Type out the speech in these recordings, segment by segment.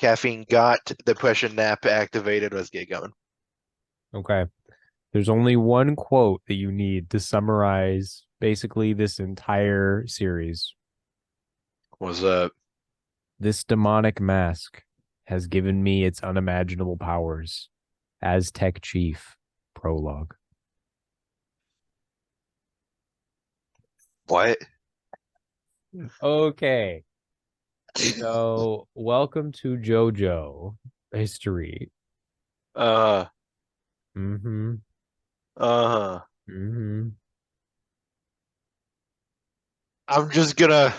Caffeine got depression nap activated. Let's get going. Okay. There's only one quote that you need to summarize basically this entire series. What's up? This demonic mask has given me its unimaginable powers. Aztec Chief. Prologue. What? Okay. So, welcome to JoJo history. Uh, Mm-hmm. uh, Mm-hmm. I'm just gonna.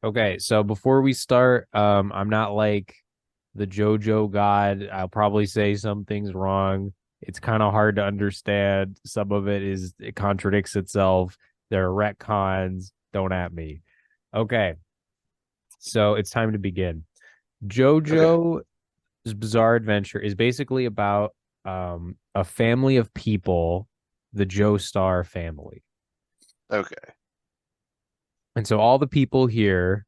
Okay, so before we start, I'm not like the JoJo god. I'll probably say some things wrong. It's kind of hard to understand. Some of it contradicts itself. There are retcons. Don't at me. Okay, so it's time to begin. Okay, JoJo's Bizarre Adventure is basically about a family of people, the Joestar family. okay, And so all the people here,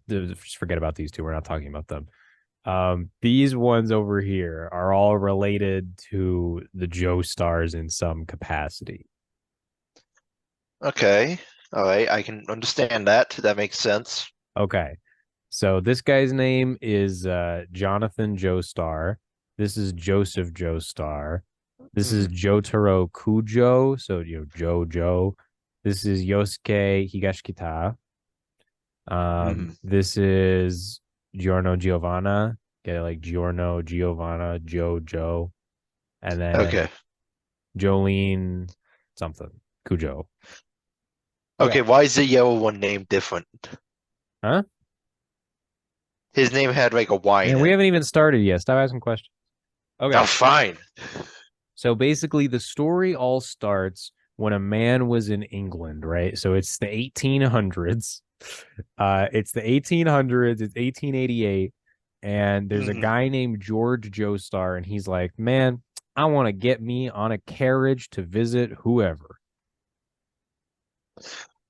just forget about these two. We're not talking about them. These ones over here are all related to the Joe Stars in some capacity. okay. All right, I can understand that. That makes sense. Okay. So this guy's name is Jonathan Joestar. This is Joseph Joestar. This is Hmm. Jotaro Kujo. So Jojo. This is Yosuke Higashikita. Hmm. This is Giorno Giovanna. Get it like Giorno Giovanna, Jojo. And then Okay, Jolene something. Cujo. Okay. okay. Why is the yellow one named different? Huh? His name had like a Y in Man, we it. haven't even started yet. Stop asking questions. Oh, Okay. fine. So basically the story all starts when a man was in England, right? So it's the 1800s. It's the 1800s, it's 1888, and there's a Hmm. guy named George Joestar, and he's like, "Man, I want to get me on a carriage to visit whoever."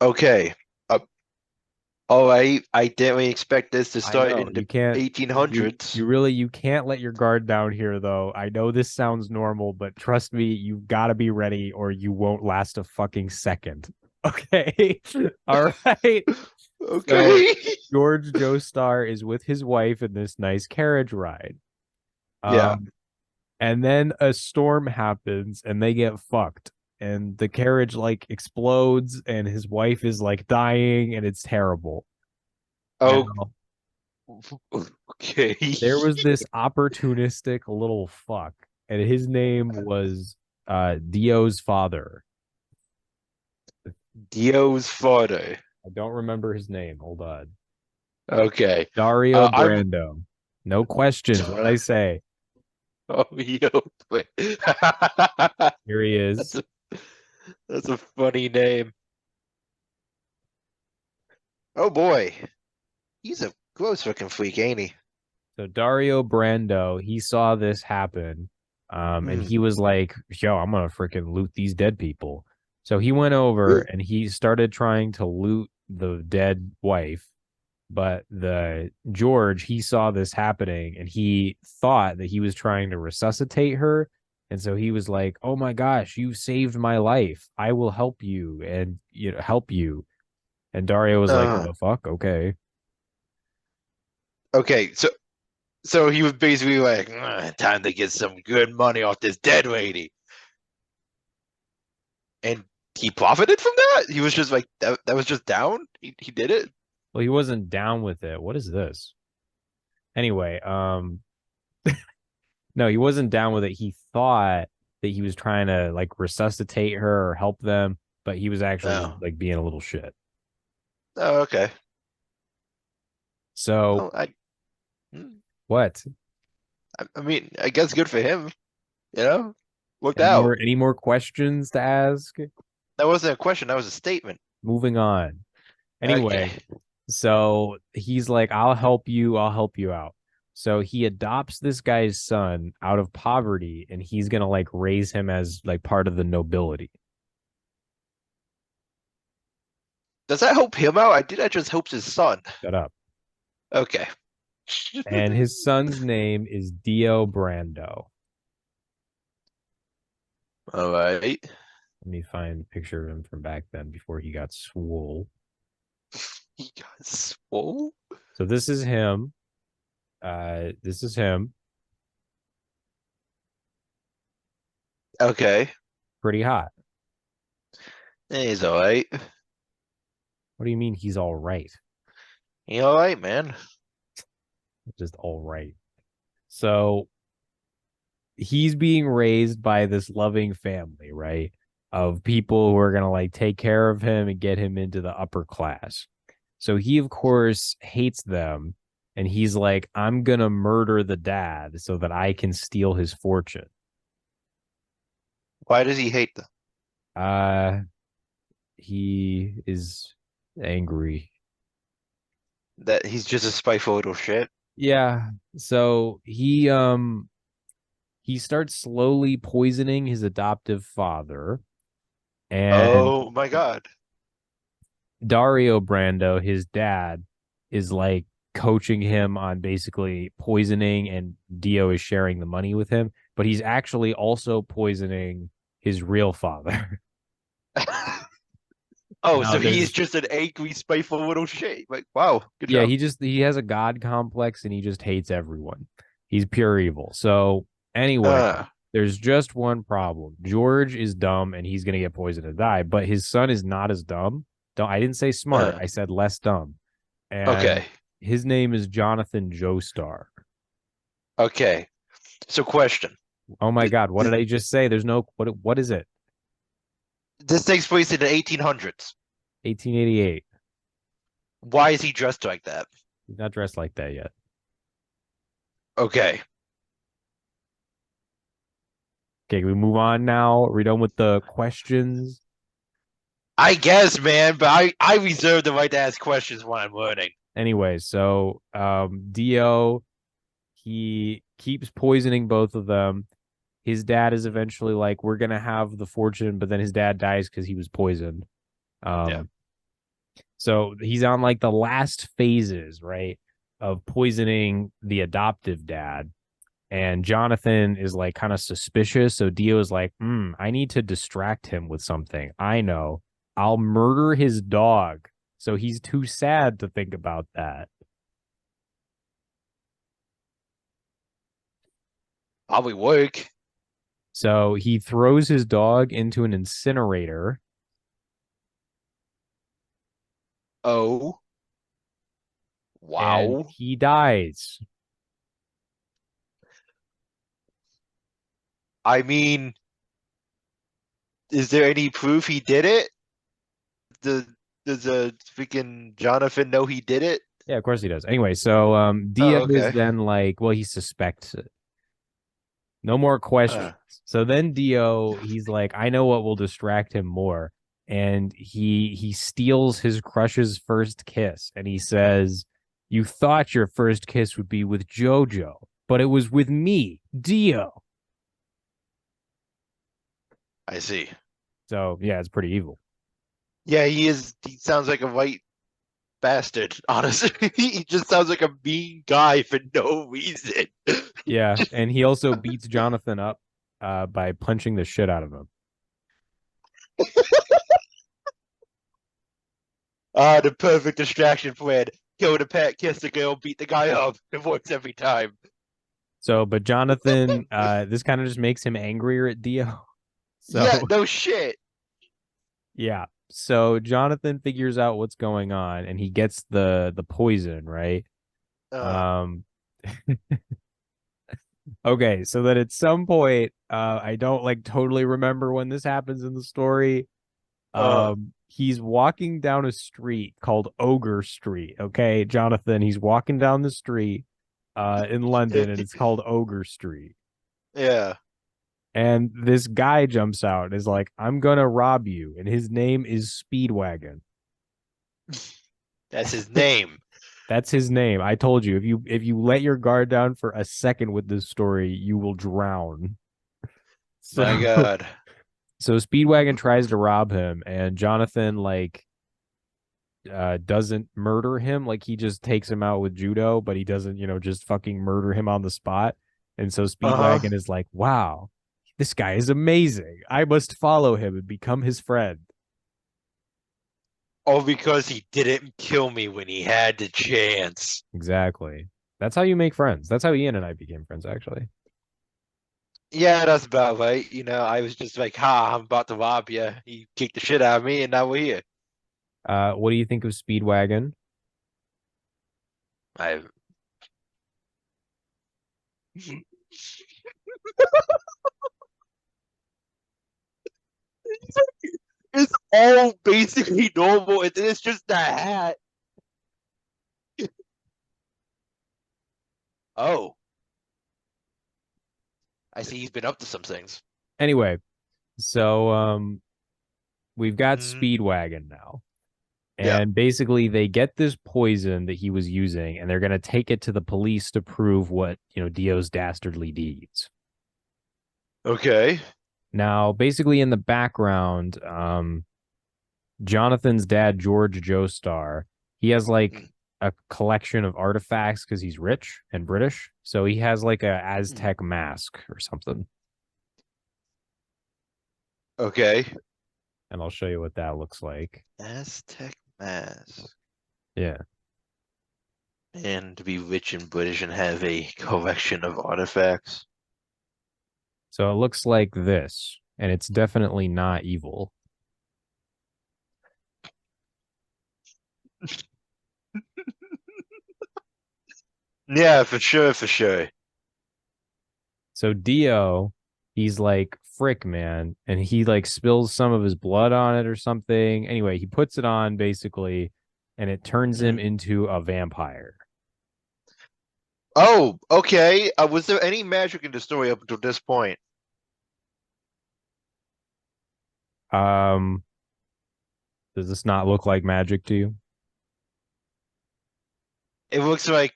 Okay. Uh, all right. I didn't really expect this to I start know in the you can't you 1800s. really you can't let your guard down here though. I know this sounds normal, but trust me, you've got to be ready or you won't last a fucking second. Okay. All right. So Okay. George Joestar is with his wife in this nice carriage ride. Yeah. Um and then a storm happens and they get fucked and the carriage like explodes and his wife is like dying and it's terrible. Oh, Now, okay. there was this opportunistic little fuck, and his name was Dio's father. Dio's father. I don't remember his name. Hold on. Okay. Dario I'm. Brando. No questions. What did I say? Oh, yo. Wait. Here he That's is. a that's a funny name. Oh boy, he's a gross looking freak, ain't he? So Dario Brando, he saw this happen. And Hmm. he was like, yo, I'm gonna freaking loot these dead people. So he went over and he started trying to loot the dead wife. But the George, he saw this happening and he thought that he was trying to resuscitate her. And so he was like, "Oh my gosh, you saved my life. I will help you and help you." And Dario was like, Uh, "The fuck? Okay." okay, so he was basically like, time to get some good money off this dead lady, and he profited from that. He was just like that was just down. He did it. Well, he wasn't down with it. What is this? Anyway, no, he wasn't down with it. He thought that he was trying to like resuscitate her or help them, but he was actually just No. like being a little shit. Oh, okay. So Well, hmm, what? I mean, I guess good for him. You know, worked Any out. more questions to ask? That wasn't a question. That was a statement. Moving on. Okay. Anyway, so he's like, I'll help you out. So he adopts this guy's son out of poverty and he's gonna like raise him as like part of the nobility. Does that help him out? I did that just helps his son. Shut up. Okay. And his son's name is Dio Brando. All right. Let me find a picture of him from back then before he got swole. He got swole. So this is him. This is him. Okay. Pretty hot. He's all right. What do you mean he's all right? He all right, man. Just all right. So he's being raised by this loving family, right? Of people who are gonna like take care of him and get him into the upper class. So he, of course, hates them, and he's like, "I'm gonna murder the dad so that I can steal his fortune." Why does he hate them? Uh, he is angry. That he's just a spiteful little shit. Yeah. So he starts slowly poisoning his adoptive father, and Oh my God. Dario Brando, his dad, is like coaching him on basically poisoning, and Dio is sharing the money with him, but he's actually also poisoning his real father. Oh, Now so he is there's just an angry, spiteful little shit. Like, wow, good yeah, job. he has a god complex and he just hates everyone. He's pure evil. So anyway, Uh, there's just one problem. George is dumb and he's gonna get poisoned and die, but his son is not as dumb. Don't I didn't say smart, uh, I said less dumb. And okay, his name is Jonathan Joestar. okay. So, question: Oh my Th- god, what th- did I just say? There's no what is it? this takes place in the 1800s. 1888. Why is he dressed like that? He's not dressed like that yet. Okay, Okay, can we move on now? Are we done with the questions? I guess, man, but I reserve the right to ask questions when I'm learning. Anyway, so Dio, he keeps poisoning both of them. His dad is eventually like, we're gonna have the fortune, but then his dad dies because he was poisoned. Yeah. Um, so he's on like the last phases, right, of poisoning the adoptive dad. And Jonathan is like kind of suspicious. So Dio is like, I need to distract him with something. I know. I'll murder his dog. So he's too sad to think about that. Probably work. So he throws his dog into an incinerator Oh, and wow. he dies. I mean, is there any proof he did it? The does freaking Jonathan know he did it? Yeah, of course he does. Anyway, so Dio Oh, is okay. then like, well, he suspects it. No more questions. Uh, So then Dio, he's like, I know what will distract him more. And he steals his crush's first kiss and he says, "You thought your first kiss would be with JoJo, but it was with me, Dio." I see. So yeah, it's pretty evil. Yeah, he is. He sounds like a white bastard. Honestly, he just sounds like a mean guy for no reason. Yeah. And he also beats Jonathan up by punching the shit out of him. The perfect distraction plan. Kill the pet, kiss the girl, beat the guy up. It works every time. So, but Jonathan, this kind of just makes him angrier at Dio. Yeah, So no shit. yeah. So Jonathan figures out what's going on and he gets the poison, right? Uh, Um okay, so that at some point, I don't like totally remember when this happens in the story. uh, He's walking down a street called Ogre Street. Okay, Jonathan, he's walking down the street in London and it's called Ogre Street. yeah, And this guy jumps out and is like, "I'm gonna rob you," and his name is Speedwagon. that's his name. That's his name. I told you, if you let your guard down for a second with this story, you will drown. So My God. so Speedwagon tries to rob him, and Jonathan like doesn't murder him. Like he just takes him out with judo, but he doesn't, just fucking murder him on the spot. And so Uh-huh. Speedwagon is like, wow, this guy is amazing. I must follow him and become his friend. All because he didn't kill me when he had the chance. Exactly. That's how you make friends. That's how Ian and I became friends, actually. Yeah, that's about right. I was just like, ha, I'm about to rob you. He kicked the shit out of me, and now we're here. What do you think of Speedwagon? I It's all basically normal, and then it's just the hat. Oh, I see he's been up to some things. Anyway, so we've got Hmm. Speedwagon now. Yeah. And basically they get this poison that he was using and they're going to take it to the police to prove what, Dio's dastardly deeds. Okay. Now, basically in the background, Jonathan's dad, George Joestar, he has like a collection of artifacts because he's rich and British. So he has like a Hmm. Aztec mask or something. Okay. And I'll show you what that looks like. Aztec mask. Yeah. And to be rich and British and have a collection of artifacts. So it looks like this, and it's definitely not evil. Yeah, for sure, for sure. So Dio, he's like, frick, man. And he like spills some of his blood on it or something. Anyway, he puts it on basically, and it turns him Hmm. into a vampire. Oh, okay. Was there any magic in the story up until this point? Um, does this not look like magic to you? It looks like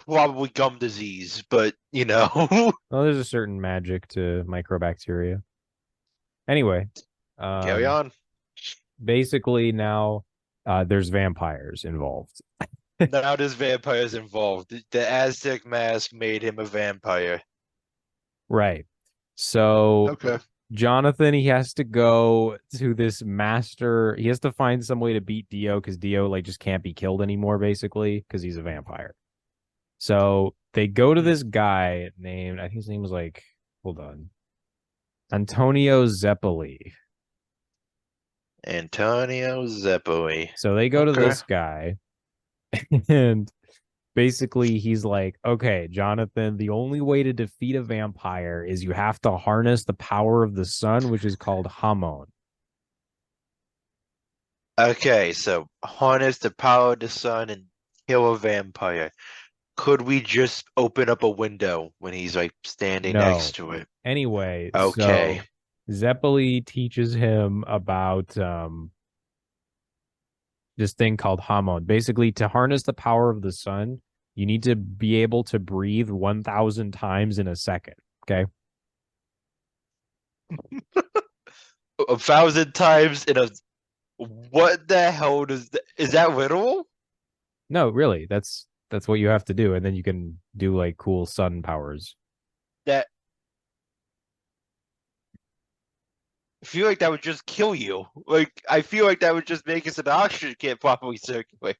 probably gum disease, but. Well, there's a certain magic to microbacteria. Anyway, Carry um, on. basically now there's vampires involved. Now there's vampires involved. The Aztec mask made him a vampire. Right. So Okay. Jonathan, he has to go to this master. He has to find some way to beat Dio because Dio like just can't be killed anymore, basically, because he's a vampire. So they go to Hmm. this guy named, I think his name was like, hold on, Antonio Zeppeli. Antonio Zeppoli. So they go to Okay. this guy, and basically he's like, okay, Jonathan, the only way to defeat a vampire is you have to harness the power of the sun, which is called Hamon. Okay, so harness the power of the sun and kill a vampire. Could we just open up a window when he's like standing No. next to it? Anyway, Okay. so Zeppeli teaches him about this thing called Hamon. Basically, to harness the power of the sun, you need to be able to breathe 1,000 times in a second. Okay. 1,000 times in a. What the hell is that literal? No, really, that's what you have to do, and then you can do like cool sun powers. That I feel like that would just kill you. Like I feel like that would just make us an oxygen can't properly circulate.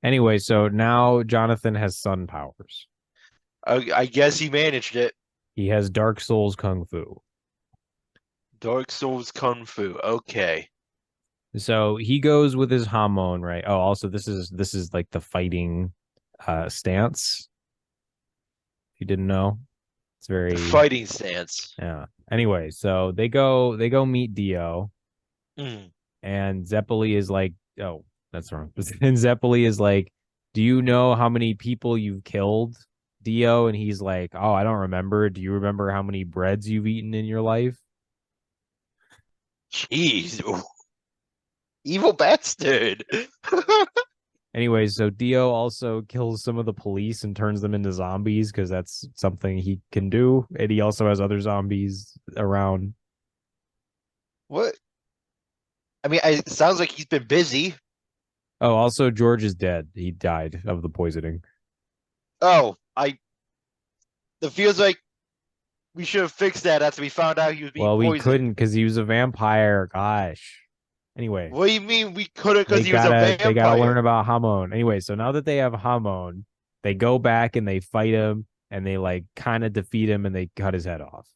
Anyway, so now Jonathan has sun powers. I guess he managed it. He has Dark Souls Kung Fu. Dark Souls Kung Fu. Okay. So he goes with his Hamon, right? Oh, also this is like the fighting stance. If you didn't know. It's The very fighting stance. yeah. Anyway, so they go meet Dio Mm. and Zeppeli is like, oh, that's wrong. And Zeppeli is like, do you know how many people you've killed, Dio? And he's like, oh, I don't remember. Do you remember how many breads you've eaten in your life? Jeez. Ooh. Evil bastard. Anyway, so Dio also kills some of the police and turns them into zombies because that's something he can do. And he also has other zombies around. What? I mean, it sounds like he's been busy. Oh, also George is dead. He died of the poisoning. Oh, it feels like we should have fixed that after we found out he was being Well, we poisoned. couldn't because he was a vampire. Gosh. Anyway, What do you mean we couldn't because he was a they gotta learn vampire? about Hamon. Anyway, so now that they have Hamon, they go back and they fight him and they like kind of defeat him and they cut his head off.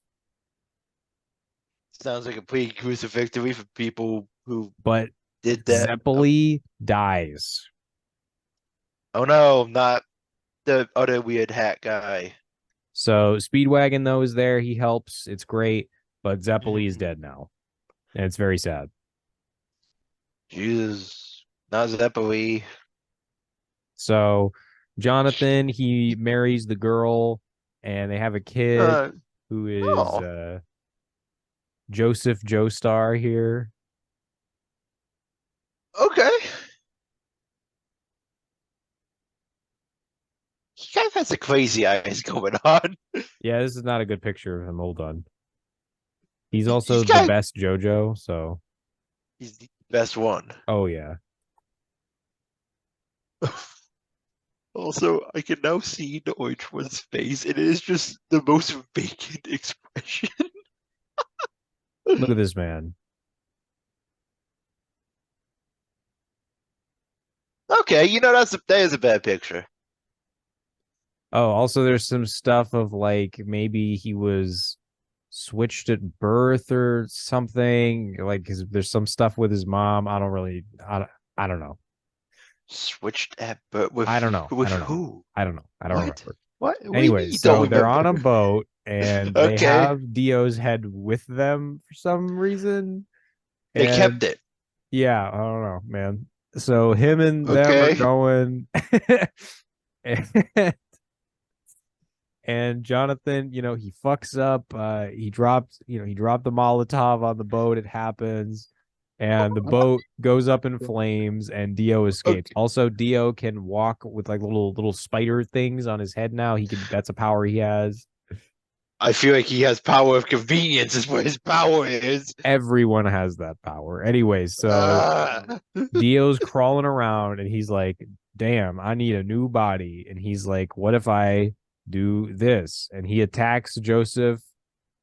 Sounds like a pretty gruesome victory for people who But did that. Zeppeli dies. Oh no, not the other weird hat guy. So Speedwagon though is there. He helps. It's great. But Zeppeli is Mhm. dead now. And it's very sad. Jesus, not Zeppeli. So Jonathan, he marries the girl and they have a kid Uh, who is oh, Joseph Joestar here. okay. He kind of has the crazy eyes going on. Yeah, this is not a good picture of him. Hold on. He's He's also the kind of, best JoJo. So, he's the best one. oh yeah. Also, I can now see the orange one's face. It is just the most vacant expression. Look at this man. Okay, that is a bad picture. Oh, also there's some stuff of like maybe he was switched at birth or something. Like there's some stuff with his mom. I don't know. Switched at but with I don't know. I with don't know. who? I don't know. I don't What? remember. What do you mean Anyway, you don't so they're on a remember? boat and they Okay, have Dio's head with them for some reason. they kept And it. yeah, I don't know, man. So him and them are Okay. going and, and Jonathan, he fucks up. He dropped the Molotov on the boat. It happens. And the boat goes up in flames and Dio escapes. Okay. Also, Dio can walk with like little spider things on his head now. That's a power he has. I feel like he has power of convenience is what his power is. Everyone has that power. Anyway, so Uh, Dio's crawling around and he's like, damn, I need a new body. And he's like, what if I do this? And he attacks Joseph,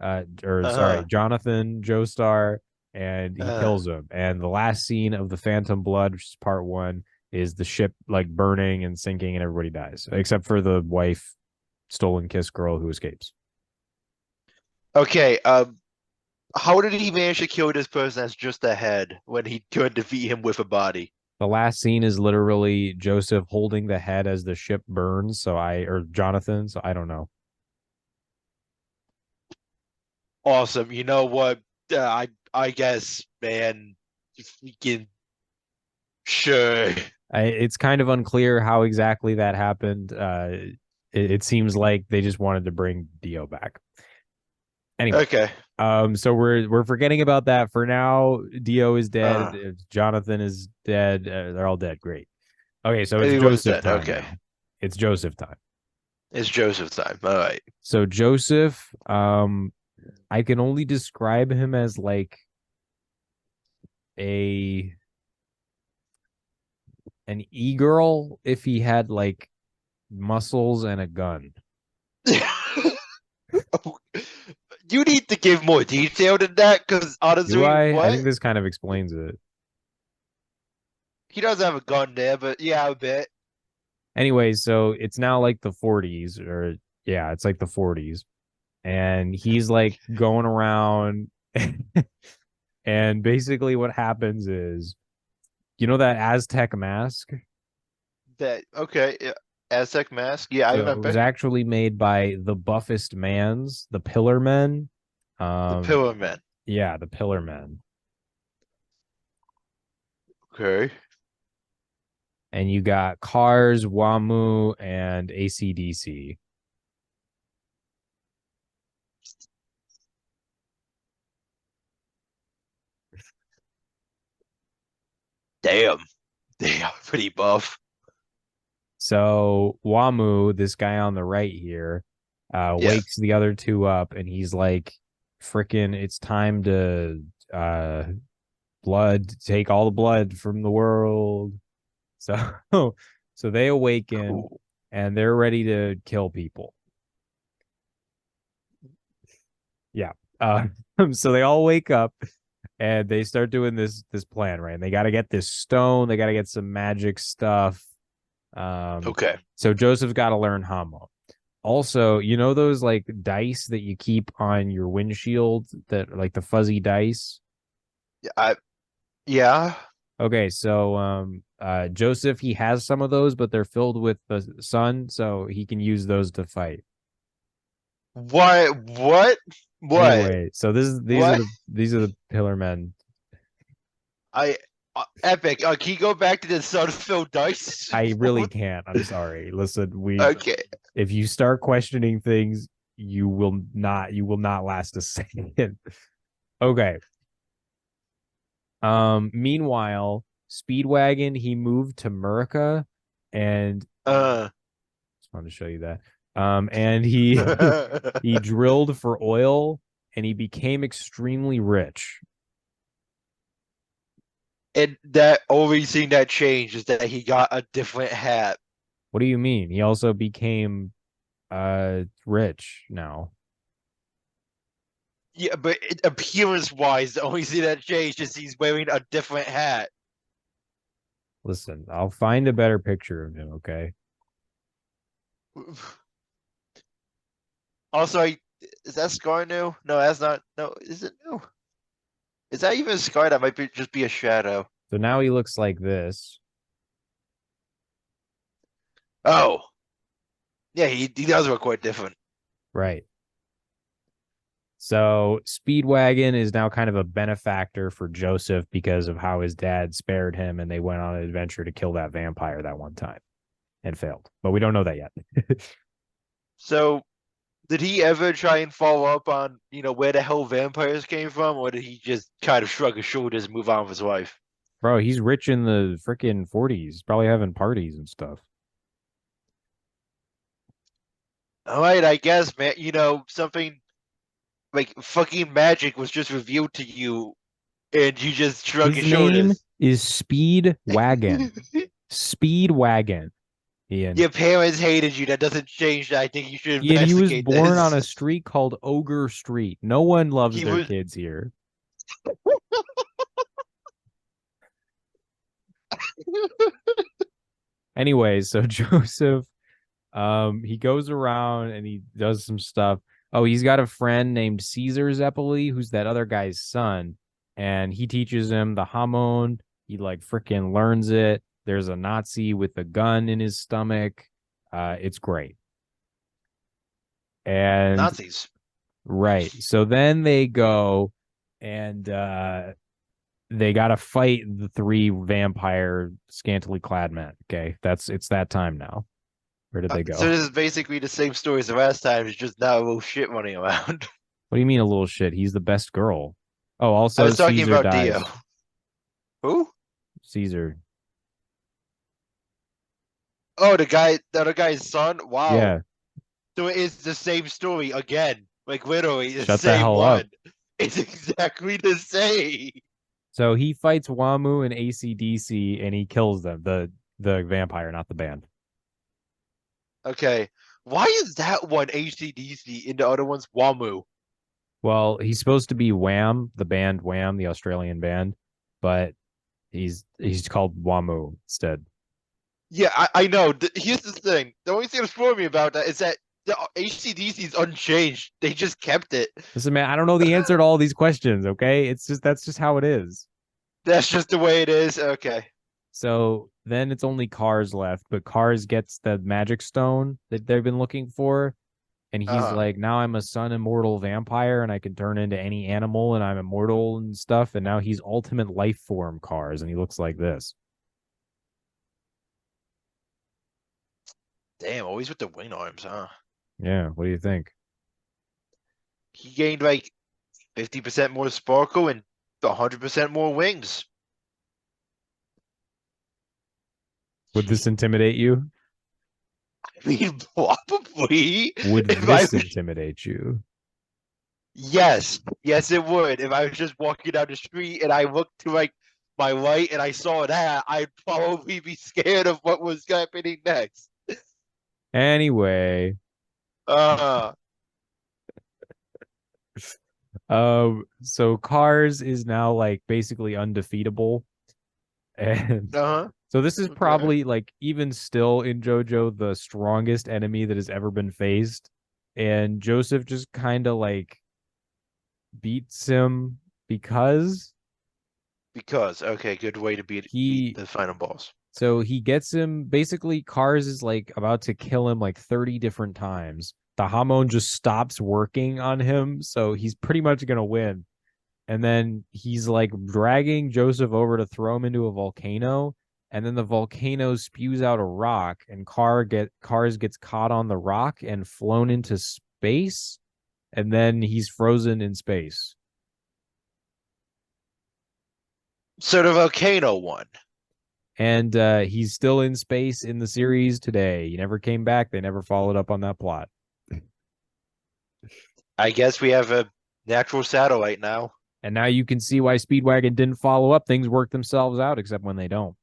or sorry, uh, Jonathan Joestar, and he uh. kills him. And the last scene of the Phantom Blood, which is part one, is the ship like burning and sinking and everybody dies, except for the wife, stolen kiss girl who escapes. Okay, how did he manage to kill this person as just a head when he could defeat him with a body? The last scene is literally Joseph holding the head as the ship burns. Or Jonathan. So I don't know. Awesome. You know what? I guess, man, freaking sure. It's kind of unclear how exactly that happened. It seems like they just wanted to bring Dio back. Anyway, Okay. so we're forgetting about that for now. Dio is dead. Uh, Jonathan is dead. They're all dead. Great. Okay, so it's Everyone's Joseph dead. time Okay. now. It's Joseph time. It's Joseph's time. All right. So Joseph, I can only describe him as like a an e-girl if he had like muscles and a gun. Oh, you need to give more detail than that because Do honestly, I? I what? think this kind of explains it. He doesn't have a gun there, but yeah, I bet. Anyway, so it's now like the 40s, or yeah, it's like the 40s. And he's like going around. And basically, what happens is, that Aztec mask? That okay. Yeah. Aztec mask. Yeah, I So it was remember. actually made by the Buffest Mans, the Pillar Men. The Um, Pillar Men. yeah, the Pillar Men. Okay. And you got Cars, WAMU, and ACDC. Damn. Damn. Pretty buff. So WAMU, this guy on the right here, Yeah. wakes the other two up and he's like, frickin', it's time to take all the blood from the world. So so they awaken Cool. and they're ready to kill people. Yeah. Uh, so they all wake up and they start doing this plan, right? And they got to get this stone, they got to get some magic stuff. Um, Okay. so Joseph's got to learn Hamo. Also, you know those like dice that you keep on your windshield that like the fuzzy dice? I yeah. Okay, so Joseph he has some of those, but they're filled with the sun, so he can use those to fight. What? What? What? Anyway, so this is What? these are the pillar men. I epic. Can you go back to the Sunfield dice? I really can't. I'm sorry. Listen, we Okay. if you start questioning things, you will not last a second. Okay. Meanwhile, Speedwagon, he moved to Murica and Uh. just wanted to show you that. And he he drilled for oil and he became extremely rich. And that only thing that changed is that he got a different hat. What do you mean? He also became rich now. Yeah, but appearance wise, the only thing that changed is he's wearing a different hat. Listen, I'll find a better picture of him, okay? Also, is that Scar new? No, that's not. No, is it new? Is that even a Scar? That might be just be a shadow. So now he looks like this. Oh, yeah, he does look quite different. Right. So Speedwagon is now kind of a benefactor for Joseph because of how his dad spared him and they went on an adventure to kill that vampire that one time and failed. But we don't know that yet. So, did he ever try and follow up on where the hell vampires came from, or did he just kind of shrug his shoulders and move on with his life? Bro, he's rich in the freaking 40s, probably having parties and stuff. All right, I guess, man. Something like fucking magic was just revealed to you, and you just shrug His your name shoulders. is Speedwagon. Speedwagon, Ian. Your parents hated you. That doesn't change that. I think you should Ian, he was investigate born on this. a street called Ogre Street. No one loves He their was. kids here. Anyways, so Joseph, he goes around and he does some stuff. Oh, he's got a friend named Caesar Zeppeli, who's that other guy's son, and he teaches him the Hamon. He like freaking learns it. There's a Nazi with a gun in his stomach. It's great. And Nazis. right. So then they go and they gotta fight the three vampire scantily clad men. Okay. It's that time now. Where did they So go? this is basically the same story as the last time. It's just not a little shit running around. What do you mean a little shit? He's the best girl. Oh, I also was talking Caesar about Dio. dies. Who? Caesar. Oh, the other guy's son. Wow. Yeah. So it's the same story again. Like literally the Shut the same hell up. one. It's exactly the same. So he fights Wamu and ACDC and he kills them. The vampire, not the band. Okay. Why is that one HCDC and the other one's WAMU? Well, he's supposed to be Wham, the band Wham, the Australian band, but he's called Wamu instead. Yeah, I know. Here's the thing. The only thing that's for me about that is that the HCDC is unchanged. They just kept it. Listen, man, I don't know the answer to all these questions, okay? It's just that's just how it is. That's just the way it is. Okay. So then it's only Cars left, but Cars gets the magic stone that they've been looking for. And he's Uh-huh. like, now I'm a sun immortal vampire and I can turn into any animal and I'm immortal and stuff. And now he's ultimate life form Cars and he looks like this. Damn, always with the wing arms, huh? Yeah. What do you think? He gained like 50% more sparkle and 100% more wings. Would this intimidate you? I mean, probably. Would If I this intimidate you? Yes, yes, it would. If I was just walking down the street and I looked to like my light and I saw that, I'd probably be scared of what was happening next. Anyway, Uh, so Cars is now like basically undefeatable. And uh-huh. so this is Okay. probably like even still in JoJo the strongest enemy that has ever been faced. And Joseph just kind of like beats him because Because, okay, good way to beat he the final boss. so he gets him basically Cars is like about to kill him like 30 different times. The Hamon just stops working on him, so he's pretty much gonna win. And then he's like dragging Joseph over to throw him into a volcano, and then the volcano spews out a rock, and Cars gets caught on the rock and flown into space, and then he's frozen in space. So the volcano one. And he's still in space in the series today. He never came back. They never followed up on that plot. I guess we have a natural satellite now. And now you can see why Speedwagon didn't follow up. Things work themselves out, except when they don't.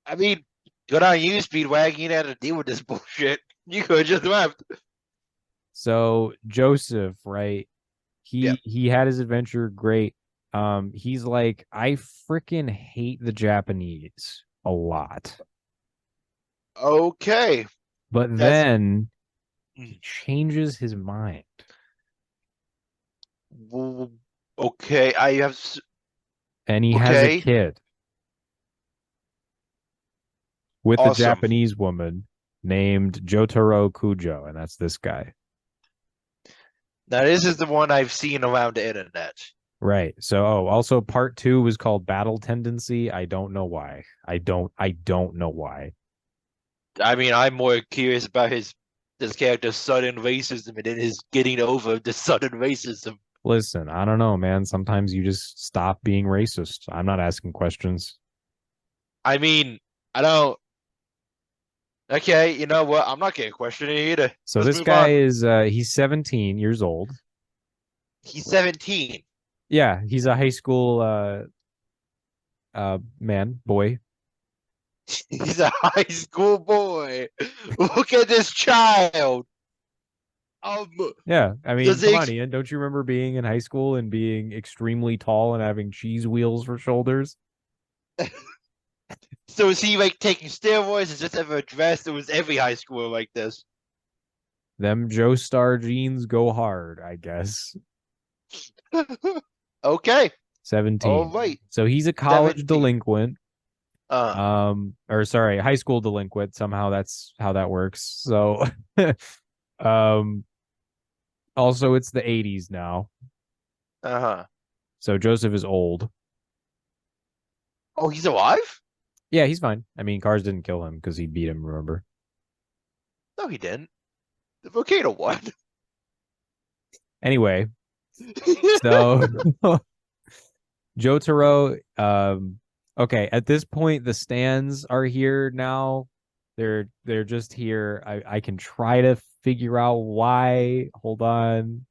I mean, good on you, Speedwagon. You didn't have to deal with this bullshit. You could have just left. So Joseph, right? Yep. He had his adventure great. He's like, I freaking hate the Japanese a lot. Okay. But That's then he changes his mind. okay. I have And he has a okay. kid with a Awesome. Japanese woman named Jotaro Kujo, and that's this guy. Now this is the one I've seen around the internet. Right. So, also part two was called Battle Tendency. I don't know why. I don't know why. I mean, I'm more curious about his this character's sudden racism and then his getting over the sudden racism. Listen, I don't know, man. Sometimes you just stop being racist. I'm not asking questions. I mean, I don't. Okay, you know what? I'm not getting questioned either. So Let's this move guy on. is he's 17 years old. He's 17. Yeah, he's a high school man, boy. He's a high school boy. Look at this child. Um, Yeah, I mean, does come he on, Ian. Don't you remember being in high school and being extremely tall and having cheese wheels for shoulders? so is he like taking steroids? Is this ever addressed? Or was every high schooler like this? Them Joe Star jeans go hard, I guess. Okay. All 17. right. So he's a college 17. delinquent. Uh, Or sorry, high school delinquent. Somehow that's how that works. So um also it's the 80s now. uh-huh. So Joseph is old. Oh, he's alive? Yeah, he's fine. I mean, Cars didn't kill him because he beat him, remember? No, he didn't. The volcano one. Anyway, so Jotaro, okay, at this point the stands are here now. They're just here. I can try to figure out why. Hold on.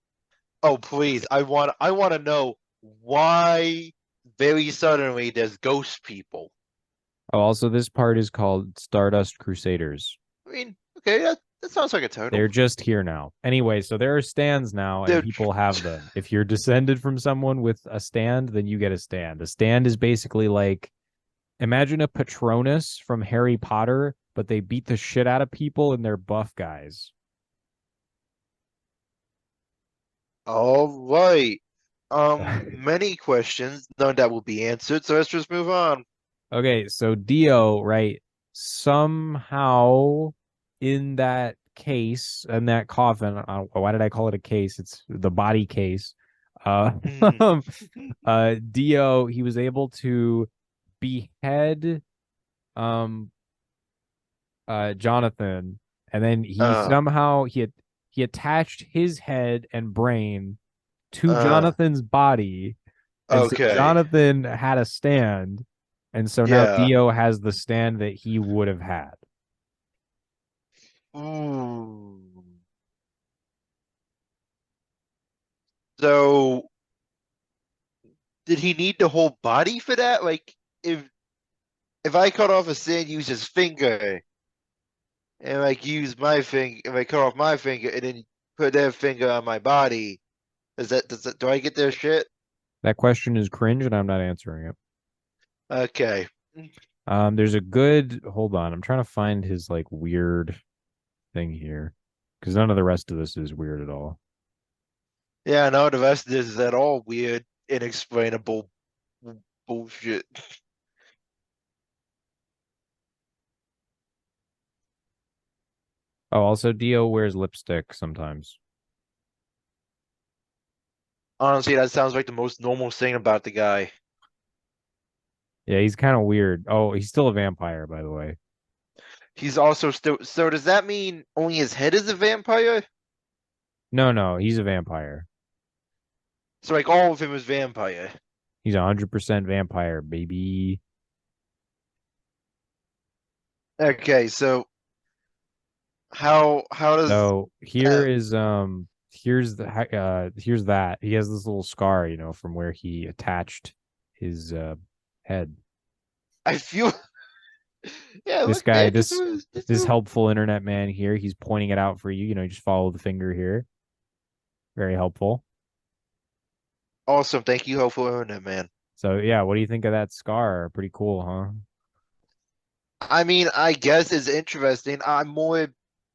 Oh, please. I want to know why very suddenly there's ghost people. Oh, also this part is called Stardust Crusaders. I mean, okay, that sounds like a They're title. just here now. Anyway, so there are stands now and They're people have them. If you're descended from someone with a stand, then you get a stand. A stand is basically like imagine a Patronus from Harry Potter, but they beat the shit out of people and they're buff guys. all right. Many questions, none that will be answered, so let's just move on. Okay, so Dio, right? Somehow in that case, in that coffin, why did I call it a case? It's the body case. Uh, Dio, he was able to behead um Jonathan, and then he uh, somehow he attached his head and brain to uh, Jonathan's body, and so okay. Jonathan had a stand, and so now Yeah. Dio has the stand that he would have had. Ooh. So did he need the whole body for that? Like, if I cut off a Sand, use his finger, and like use my finger, if I cut off my finger and then put their finger on my body, do I get their shit? That question is cringe, and I'm not answering it. Okay. There's a good. Hold on, I'm trying to find his like weird thing here because none of the rest of this is weird at all. Yeah, no, the rest of this is at all weird, inexplainable bullshit. Oh, also Dio wears lipstick sometimes. Honestly, that sounds like the most normal thing about the guy. Yeah, he's kind of weird. Oh, he's still a vampire, by the way. He's also still. So does that mean only his head is a vampire? No, no, he's a vampire. So like all of him is vampire. He's 100% vampire, baby. Okay, so how does So here that? is here's that. He has this little scar, from where he attached his head. I feel. Yeah, This look, guy, man, this helpful internet man here, he's pointing it out for you. Just follow the finger here. Very helpful. awesome. Thank you, hopeful internet man. So yeah, what do you think of that scar? Pretty cool, huh? I mean, I guess it's interesting. I'm more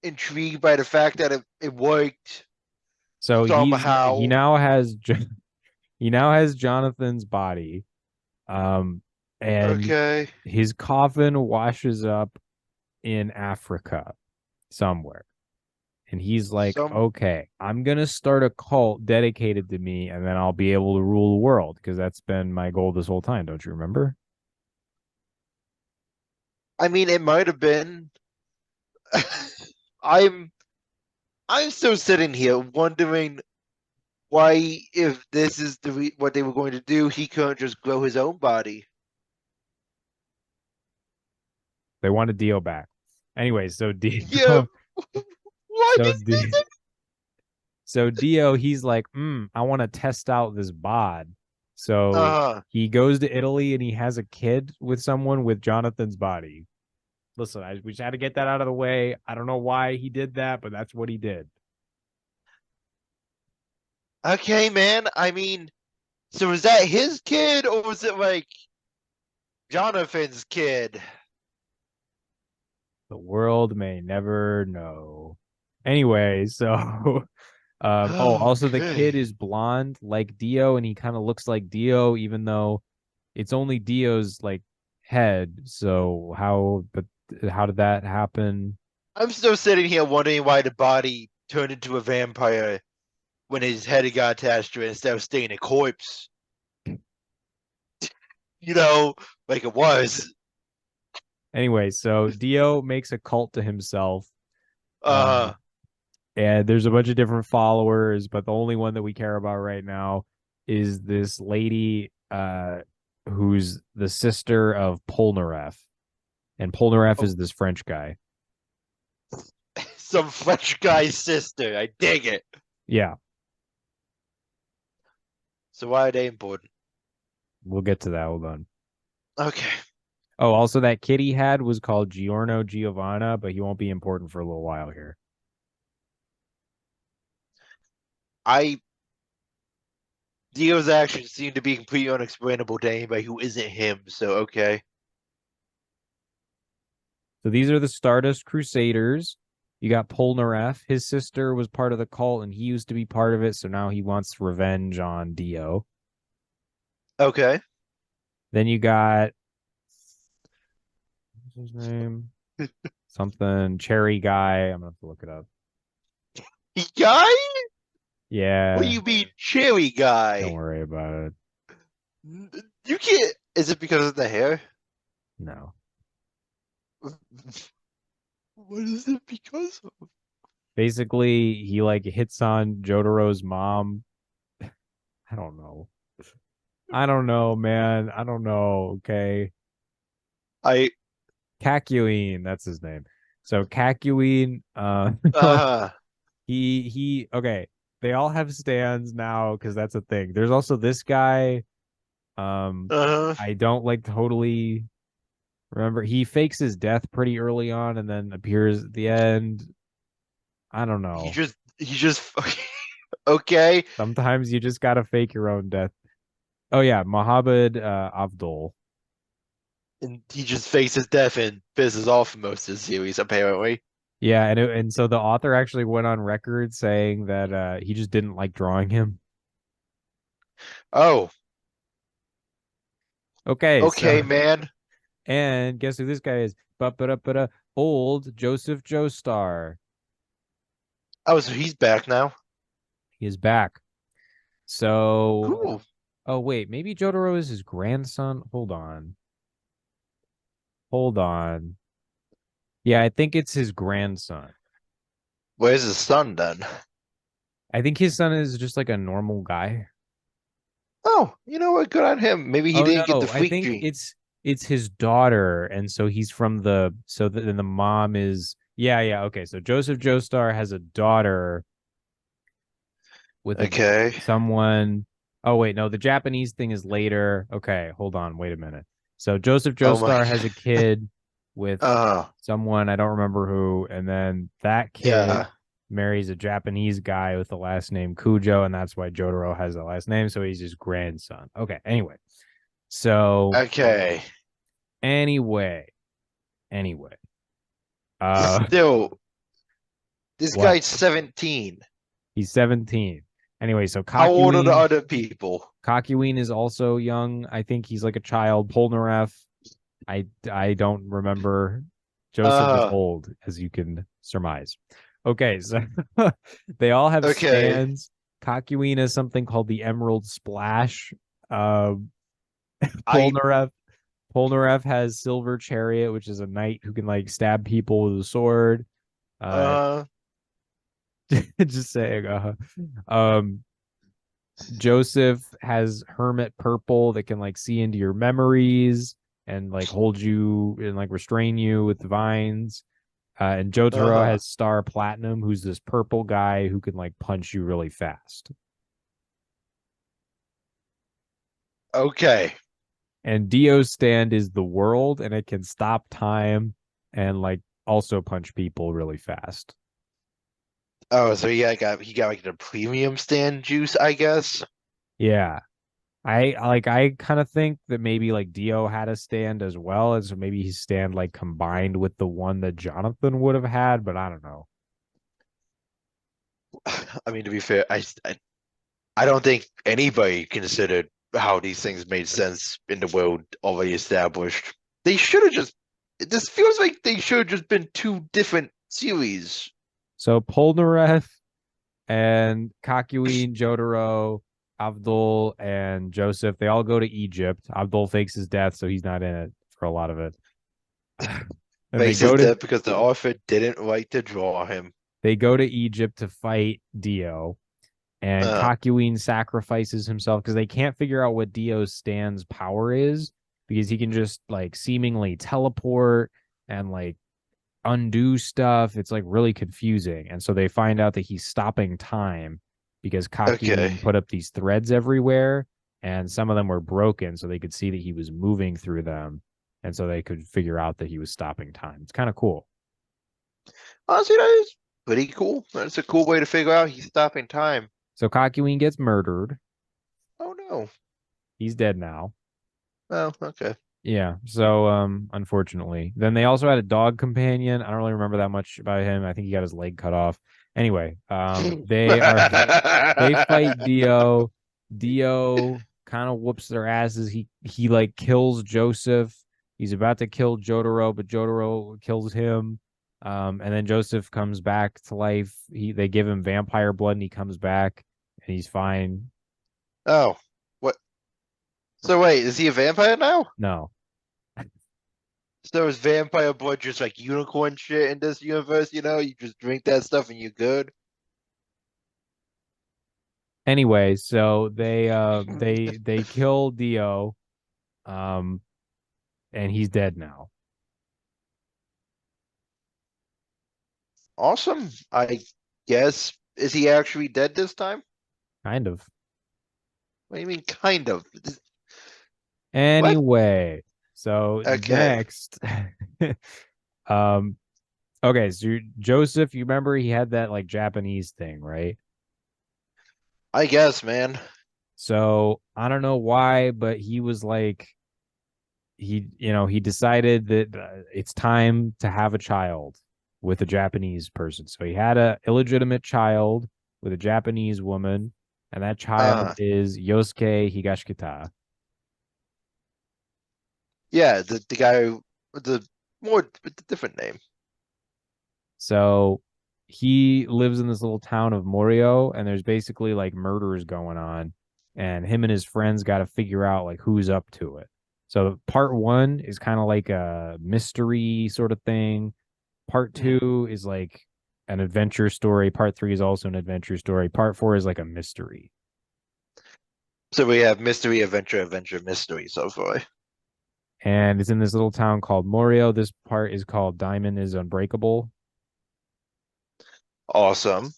intrigued by the fact that it worked So he somehow. now has he now has Jonathan's body. Um and Okay, his coffin washes up in Africa somewhere. And he's like, some. okay, I'm going to start a cult dedicated to me, and then I'll be able to rule the world because that's been my goal this whole time. Don't you remember? I mean, it might have been. I'm I'm still sitting here wondering why, if this is what they were going to do, he couldn't just grow his own body. They wanted Dio back. Anyway, so Yeah, Dio, why so does D, this? so Dio, he's like, I want to test out this bod. So Uh, he goes to Italy and he has a kid with someone with Jonathan's body. Listen, we just had to get that out of the way. I don't know why he did that, but that's what he did. okay, man. I mean, so was that his kid or was it like Jonathan's kid? The world may never know. Anyway, so also the kid Okay. is blonde like Dio, and he kind of looks like Dio, even though it's only Dio's like head. So how did that happen? I'm still sitting here wondering why the body turned into a vampire when his head got attached to it instead of staying a corpse. You know, like it was. Anyway, so Dio makes a cult to himself. Uh, And there's a bunch of different followers, but the only one that we care about right now is this lady who's the sister of Polnareff. And Polnareff oh, is this French guy. some French guy's sister. I dig it. Yeah, So why are they important? we'll get to that. Hold on. Okay. Oh, also that kid he had was called Giorno Giovanna, but he won't be important for a little while here. I Dio's actions seem to be completely unexplainable to anybody who isn't him, so okay. So these are the Stardust Crusaders. You got Polnareff. His sister was part of the cult, and he used to be part of it, so now he wants revenge on Dio. Okay. Then you got what's his name? Something Cherry Guy. I'm gonna have to look it up. Guy? What do Yeah, you mean cherry don't guy? worry about it. You can't. Is it because of the hair? No. What is it because of? Basically, he like hits on Jotaro's mom. I don't know. I don't know, man. I don't know. Okay. I Cacuine, that's his name. So Cacuine, uh he okay. They all have stands now because that's a thing. There's also this guy. Uh-huh. I don't like totally remember. He fakes his death pretty early on and then appears at the end. I don't know. He just okay. Sometimes you just gotta fake your own death. Oh yeah, Mohammed Abdul. And he just fakes his death and fizzes off for most of the series, apparently. Yeah, and so the author actually went on record saying that he just didn't like drawing him. Oh, Okay, so okay, man. and guess who this guy is? But old Joseph Joestar. Oh, so he's back now. He is back. So Cool. oh wait, maybe Jotaro is his grandson. Hold on. Hold on. Yeah, I think it's his grandson. Where's his son then? I think his son is just like a normal guy. Oh, you know what? Good on him. Maybe he Oh didn't get the no, I freak think gene. it's his daughter, and so he's from the so then the mom is yeah, okay. So Joseph Joestar has a daughter with a Okay. someone. Oh wait, no, the Japanese thing is later. Okay, hold on, wait a minute. So Joseph Oh my Joestar has a kid with God. someone I don't remember who, and then that kid Yeah. marries a Japanese guy with the last name Kujo, and that's why Jotaro has the last name, so he's his grandson. Okay, anyway. So Okay. anyway, anyway. Uh Still, this what? guy's 17. He's 17. Anyway, so How old are the Kakyoin other people? Kakyoin is also young. I think he's like a child. Polnareff, I don't remember. Joseph is Uh, old, as you can surmise. Okay, so they all have okay. stands. Kakyoin has something called the Emerald Splash. Uh, I, Polnareff Polnareff has Silver Chariot, which is a knight who can like stab people with a sword. Uh, uh, just saying. Joseph has Hermit Purple that can like see into your memories and like hold you and like restrain you with the vines. And Jotaro uh-huh. has Star Platinum, who's this purple guy who can like punch you really fast. Okay. And Dio's stand is the world, and it can stop time and like also punch people really fast. Oh, so he got like the premium stand juice, I guess. Yeah. I kind of think that maybe like Dio had a stand as well, and so maybe his stand like combined with the one that Jonathan would have had, but I don't know. I mean, to be fair, I don't think anybody considered how these things made sense in the world already established. They should have just. This feels like they should have just been two different series. So Polnareff and Kakyoin, Jotaro, Abdul, and Joseph, they all go to Egypt. Abdul fakes his death, so he's not in it for a lot of it. And Makes his death because the author didn't like to draw him. they go to Egypt to fight Dio. And Uh, Kakyoin sacrifices himself because they can't figure out what Dio Stan's power is because he can just like seemingly teleport and like undo stuff. It's like really confusing. And so they find out that he's stopping time because okay. Kakyoin put up these threads everywhere and some of them were broken so they could see that he was moving through them. And so they could figure out that he was stopping time. It's kind of cool. Honestly, that is pretty cool. That's a cool way to figure out he's stopping time. So Kakyoin gets murdered. Oh no. He's dead now. Oh, okay. Yeah. So unfortunately. Then they also had a dog companion. I don't really remember that much about him. I think he got his leg cut off. Anyway, they fight Dio. Dio kind of whoops their asses. He like kills Joseph. He's about to kill Jotaro, but Jotaro kills him. And then Joseph comes back to life. They give him vampire blood and he comes back and he's fine. Oh, what? So wait, is he a vampire now? No. So is vampire blood just like unicorn shit in this universe? You know, you just drink that stuff and you're good. Anyway, so they kill Dio, um, and he's dead now. Awesome. I guess. Is he actually dead this time? Kind of. What do you mean, kind of? What? Anyway, so Okay. next, um, okay, so Joseph, you remember he had that like Japanese thing, right? I guess, man. So I don't know why, but he was like, he decided that it's time to have a child with a Japanese person. So he had a illegitimate child with a Japanese woman, and that child Uh, is Yosuke Higashikata. yeah, the guy with the more with the different name. So he lives in this little town of Morio, and there's basically like murders going on, and him and his friends got to figure out like who's up to it. So part one is kind of like a mystery sort of thing. Part Mhm. two is like an adventure story. Part three is also an adventure story. Part four is like a mystery. So we have mystery, adventure, adventure, mystery so far. And it's in this little town called Morio. This part is called Diamond is Unbreakable. Awesome.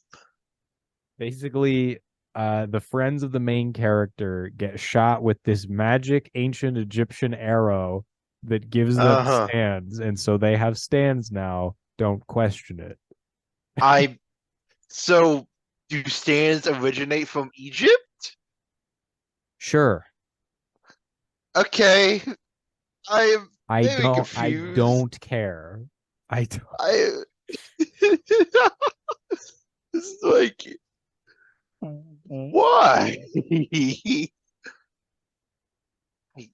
Basically, the friends of the main character get shot with this magic ancient Egyptian arrow that gives them Uh-huh. stands, and so they have stands now. Don't question it. I so do stands originate from Egypt? Sure, Okay. I am I very don't. I confused. don't care. I don't. I it's like why?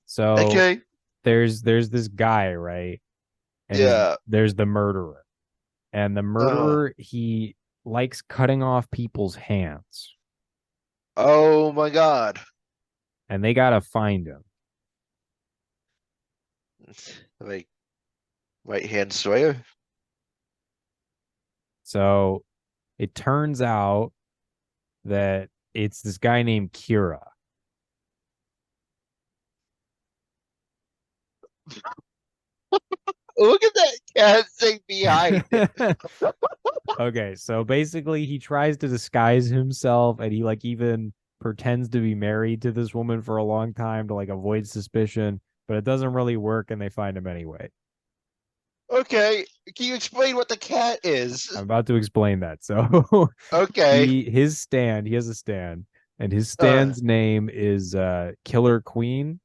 So Okay. there's this guy, right? And Yeah. there's the murderer. And the Uh-huh. murderer, he likes cutting off people's hands, Oh my God. and they gotta find him. Like right hand Sawyer. So it turns out that it's this guy named Kira. Look at that cat thing behind it. Okay, so basically he tries to disguise himself, and he like even pretends to be married to this woman for a long time to like avoid suspicion, but it doesn't really work and they find him anyway. Okay. Can you explain what the cat is? I'm about to explain that. So Okay. he has a stand, and his Uh, stand's name is Killer Queen,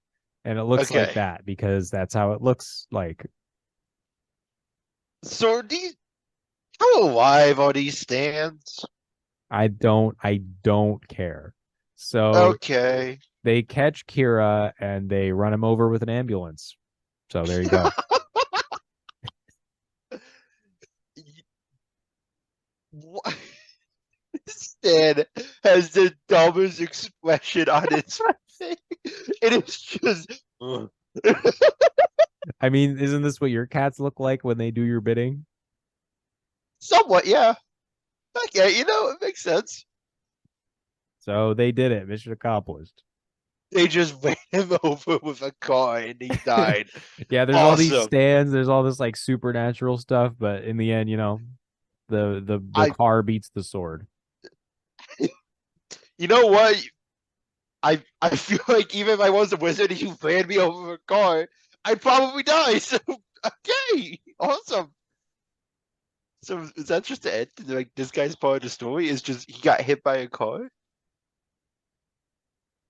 and it looks like okay. that because that's how it looks like. So these how alive are these stands? I don't care. So Okay. they catch Kira and they run him over with an ambulance. So there you go. What? Stan has the dumbest expression on its face. It is just I mean, isn't this what your cats look like when they do your bidding? somewhat, yeah. Okay, it makes sense. So they did it. Mission accomplished. They just ran him over with a car and he died. Yeah, there's all these Awesome. stands, there's all this like supernatural stuff, but in the end, the I car beats the sword. you know what? I feel like even if I was a wizard and you ran me over with a car, I'd probably die. So okay. Awesome. So is that just the end? Like this guy's part of the story is just he got hit by a car?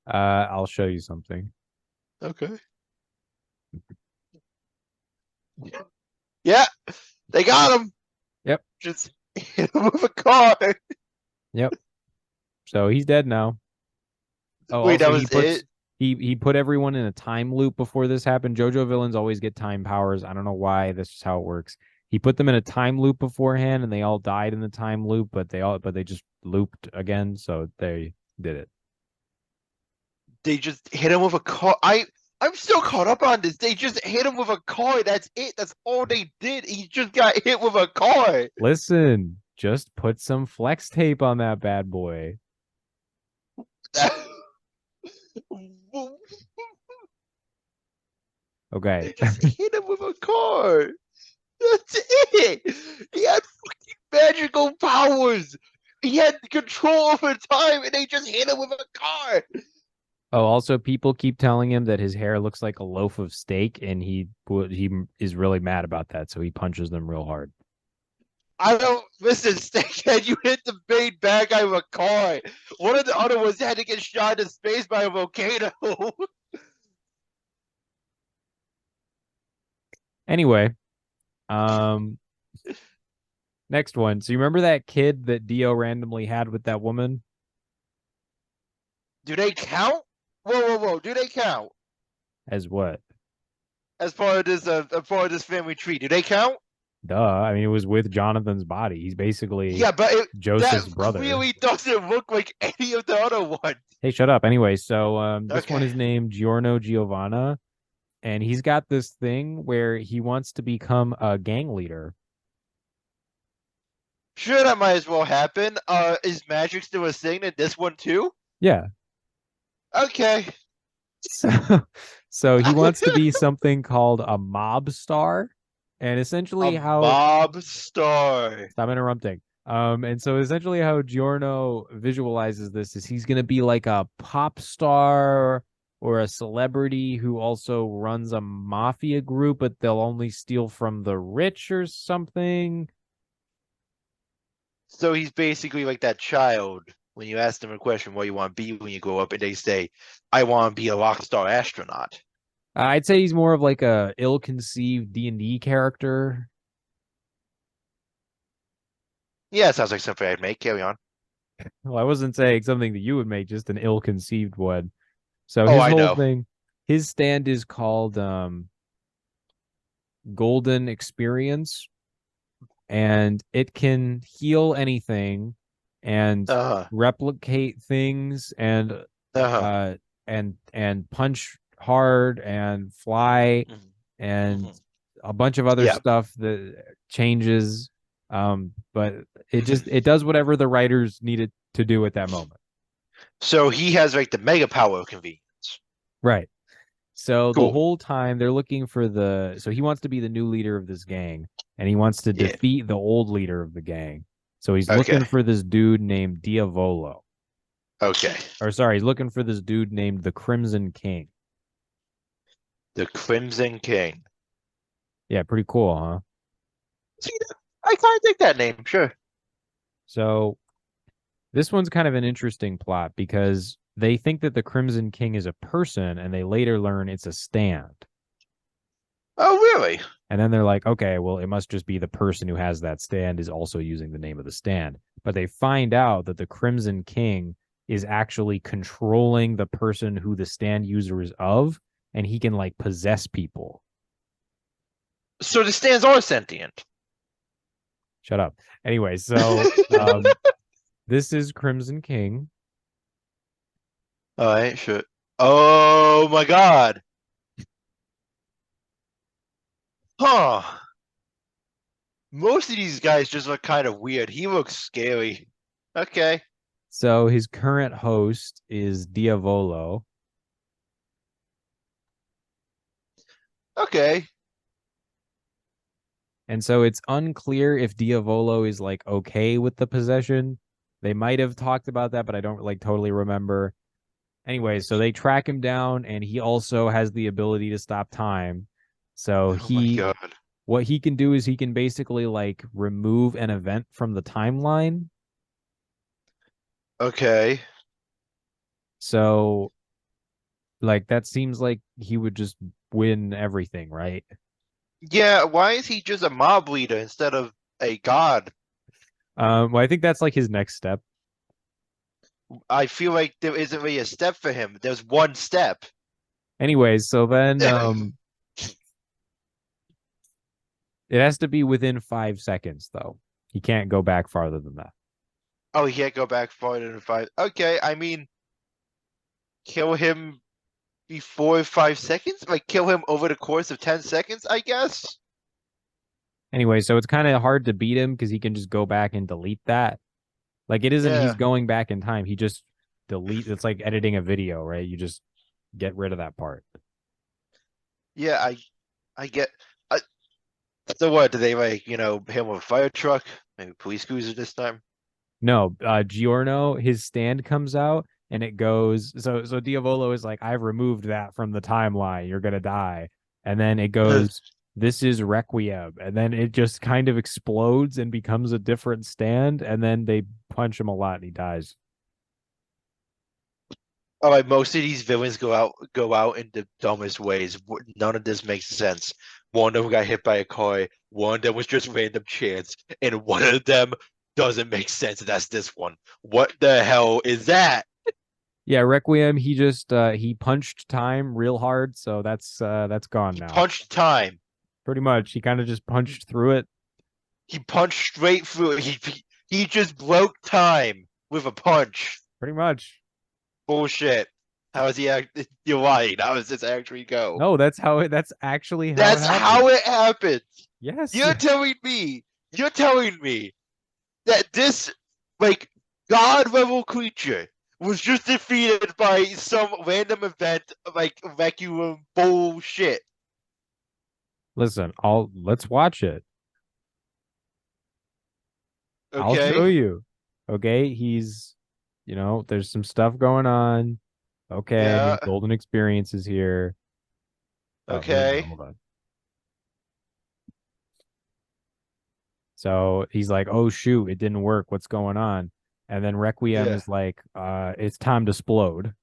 I'll show you something. Okay. Yeah, they got him. Yep, Just hit him with a car. yep. So he's dead now. Oh, Wait, also that was it? he put everyone in a time loop before this happened. JoJo villains always get time powers. I don't know why. That's just how it works. He put them in a time loop beforehand, and they all died in the time loop, but they just looped again, so they did it. They just hit him with a car. I'm still caught up on this. They just hit him with a car. That's it. That's all they did. He just got hit with a car. Listen, just put some flex tape on that bad boy. Okay. They just hit him with a car. That's it. He had fucking magical powers. He had control over time, and they just hit him with a car. Oh, also people keep telling him that his hair looks like a loaf of steak, and he is really mad about that, so he punches them real hard. I don't listen, Snakehead. You hit the main bad guy with a car. One of the other ones had to get shot into space by a volcano. Anyway, um, next one. So you remember that kid that Dio randomly had with that woman? Do they count? Whoa, whoa, whoa! Do they count As what? as part of this family tree? Do they count? Duh. I mean, it was with Jonathan's body. He's basically Yeah, but that Joseph's brother. clearly doesn't look like any of the other ones. Hey, shut up. Anyway, so this one Okay. is named Giorno Giovanna, and he's got this thing where he wants to become a gang leader. Sure, that might as well happen. Is magic still a thing in this one too? Yeah. Okay. So, so he wants to be something called a mob star, and A essentially how mob star. stop interrupting. And so essentially how Giorno visualizes this is he's gonna be like a pop star or a celebrity who also runs a mafia group, but they'll only steal from the rich or something. So he's basically like that child when you ask them a question, what you want to be when you grow up, and they say, I want to be a rock star astronaut. I'd say he's more of like a ill-conceived D&D character. Yeah, sounds like something I'd make. Carry on. Well, I wasn't saying something that you would make, just an ill-conceived one. So Oh, his I whole know. thing, his stand is called Golden Experience, and it can heal anything and Uh-huh. replicate things Uh-huh. and punch hard and fly Mm-hmm. and Mm-hmm. a bunch of other Yeah. stuff that changes. But Mm-hmm. it does whatever the writers needed to do at that moment. So he has like the mega power of convenience. Right. So the Cool. whole time they're looking for so he wants to be the new leader of this gang, and he wants to Yeah. defeat the old leader of the gang. So he's Okay. looking for this dude named Diavolo. Okay. Or sorry, he's looking for this dude named the Crimson King. The Crimson King. Yeah, pretty cool, huh? See, I kind of think that name. Sure. So this one's kind of an interesting plot because they think that the Crimson King is a person, and they later learn it's a stand. Oh, really? And then they're like, okay, well, it must just be the person who has that stand is also using the name of the stand. But they find out that the Crimson King is actually controlling the person who the stand user is of, and he can like possess people. So the stands are sentient. Shut up. Anyway, so this is Crimson King. All right, sure. Oh my God. Huh. Most of these guys just look kind of weird. He looks scary. Okay. So his current host is Diavolo. Okay. And so it's unclear if Diavolo is like okay with the possession. They might have talked about that, but I don't like totally remember. Anyway, so they track him down, and he also has the ability to stop time. So Oh my God. what he can do is he can basically like remove an event from the timeline. Okay. So like that seems like he would just win everything, right? Yeah, why is he just a mob leader instead of a god? Well, I think that's like his next step. I feel like there isn't really a step for him. There's one step. Anyways, so then it has to be within 5 seconds, though. He can't go back farther than that. Oh, he can't go back farther than five. Okay, I mean, kill him before 5 seconds? Like, kill him over the course of 10 seconds, I guess? Anyway, so it's kind of hard to beat him because he can just go back and delete that. Like it isn't he's Yeah. going back in time. He just delete. It's like editing a video, right? You just get rid of that part. Yeah, I get. I, so what? Do they like hit him with a fire truck? Maybe police cruiser this time? No, Giorno, his stand comes out and it goes. So Diavolo is like, I've removed that from the timeline. You're gonna die, and then it goes. This is Requiem, and then it just kind of explodes and becomes a different stand, and then they punch him a lot and he dies. All right, most of these villains go out in the dumbest ways. None of this makes sense. One of them got hit by a car. One of them was just random chance, and one of them doesn't make sense. And that's this one. What the hell is that? Yeah, Requiem, he just he punched time real hard, so that's gone He now. punched time. Pretty much. He kind of just punched through it. He punched straight through it. He just broke time with a punch. Pretty much. Bullshit. How is he act? You're lying. How does this actually go? No, that's actually how it That's happened. how it happened. Yes. You're telling me. You're telling me that this like god level creature was just defeated by some random event like vacuum bullshit. Listen, let's watch it. I'll show Okay? you. Okay, there's some stuff going on. Okay, Yeah. golden experiences here. Oh, here we go. Okay. Hold on. So he's like, "Oh shoot, it didn't work. What's going on?" And then Requiem Yeah. is like, it's time to explode."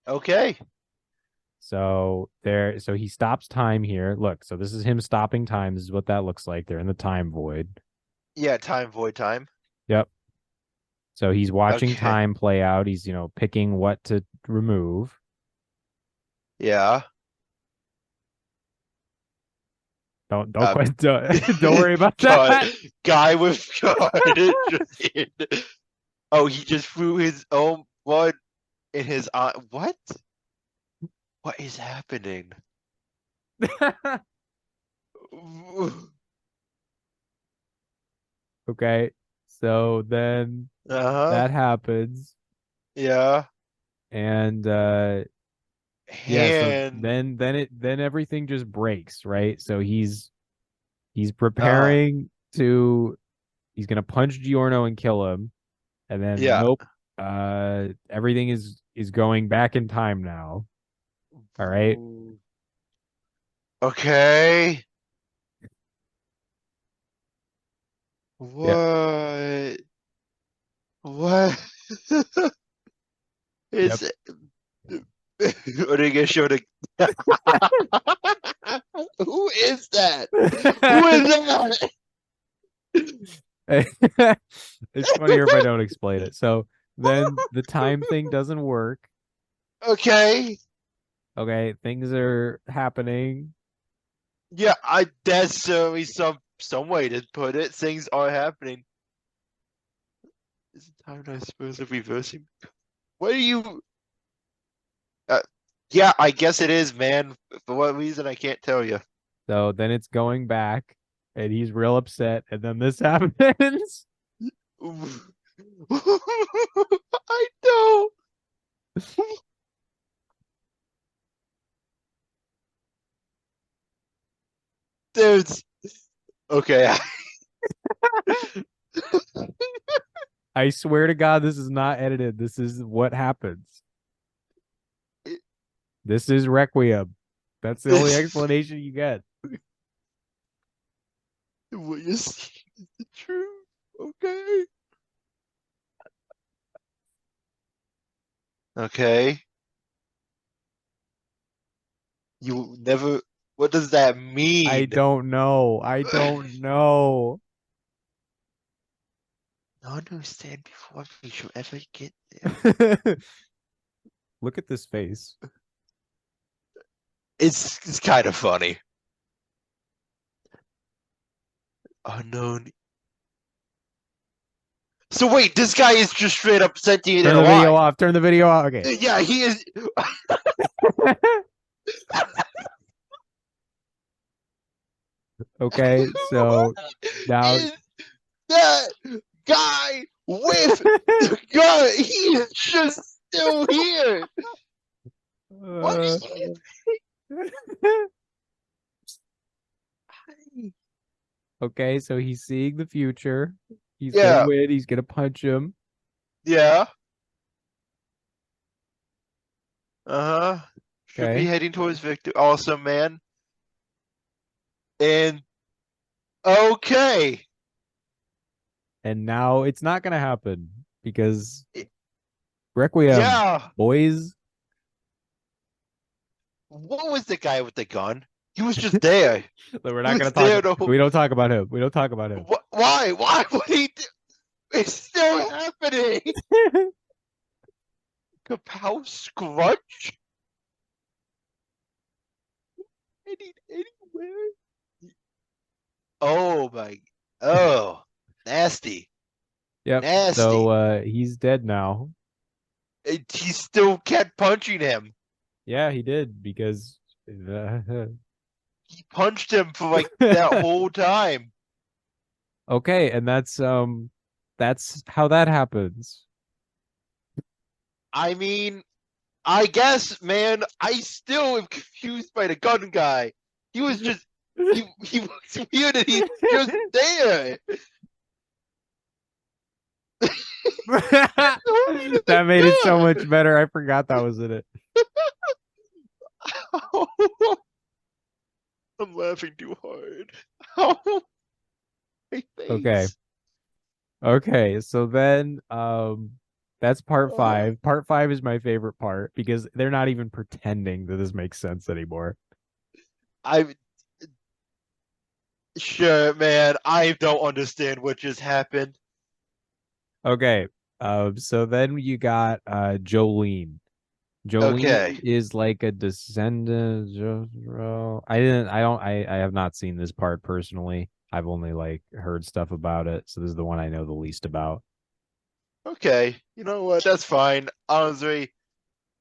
Okay. So he stops time here. Look, so this is him stopping time. This is what that looks like. They're in the time void. Yeah, time void time. Yep. So he's watching Okay. time play out. He's, picking what to remove. Yeah. Don't Uh, quite don't worry about God, that. guy with God just in. Oh, he just threw his own blood in his eye. What? What is happening? Okay. So then Uh-huh. that happens. Yeah. And yeah, so Hand. then everything just breaks, right? So he's Uh-huh. preparing to he's gonna punch Giorno and kill him, and then Yeah. nope. Everything is going back in time now. All right. Okay. Yeah. What? What Yep. is it? Are they gonna show the who is that? Who is that? It's funnier if I don't explain it. So then the time thing doesn't work. Okay. Okay, things are happening. Yeah, I that's certainly some way to put it. Things are happening. Is the time not supposed to be reversing? What are you? Uh, yeah, I guess it is, man. For what reason, I can't tell you. So then it's going back, and he's real upset, and then this happens. I don't. There's okay. I swear to God, this is not edited. This is what happens. This is Requiem. That's the only This explanation you get. what you see is the truth. Okay. Okay. You never. What does that I mean? don't know. I don't know. Understand before we should ever get there. Look at this face. It's kind of funny. Unknown. So wait, this guy is just straight up sentient Turn and the video alive. off. Turn the video off. Okay. Yeah, he is. Okay. So What now is that guy with the gun? He is just still here. What uh, is he? okay, so he's seeing the future. He's gonna Yeah, win. He's gonna punch him. yeah. Uh-huh. Should be Okay. heading towards victory. Awesome, man. And okay. And now it's not gonna happen because Requiem, Yeah. boys. What was the guy with the gun? He was just there. We're He not gonna was talk. there the We whole. don't talk about him. We don't talk about him. Why? Why would he do? It's still happening. Kapow scrunch? Anywhere? Oh my. Oh, nasty. Yep. So Nasty. he's dead now. He still kept punching him. Yeah, he did because He punched him for like that whole time. okay, and that's how that happens. I mean, I guess, man, I still am confused by the gun guy. He was just he was weird and he's just there. Holding to That made it so the much better. I forgot that was in it. gun. I'm laughing too hard. Oh, my Okay. face. Okay. So then that's part Uh, 5. Part 5 is my favorite part because they're not even pretending that this makes sense anymore. I'm sure, man. I don't understand what just happened. Okay. So then you got Jolene. Jolene Okay. is like a descendant. I have not seen this part personally. I've only like heard stuff about it. So this is the one I know the least about. Okay. You know what? That's fine. Honestly,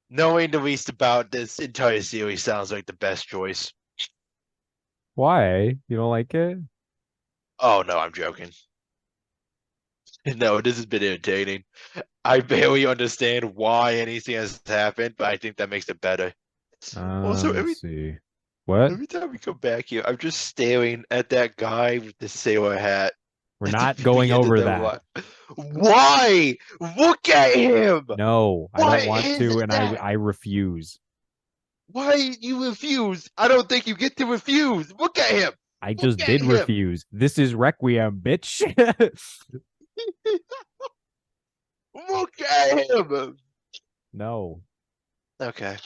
knowing the least about this entire series sounds like the best choice. Why? You don't like it? Oh no, I'm joking. No, this has been entertaining. I barely understand why anything has happened, but I think that makes it better. Also, Let's see. What? every time we come back here, I'm just staring at that guy with the sailor hat We're at the not very going end of over the that. line. Why? Look at him! No, I What don't want is to, and that? I refuse. Why you refuse? I don't think you get to refuse. Look at him! I Look just at did him! refuse. This is Requiem, bitch. Look at him! No. Okay.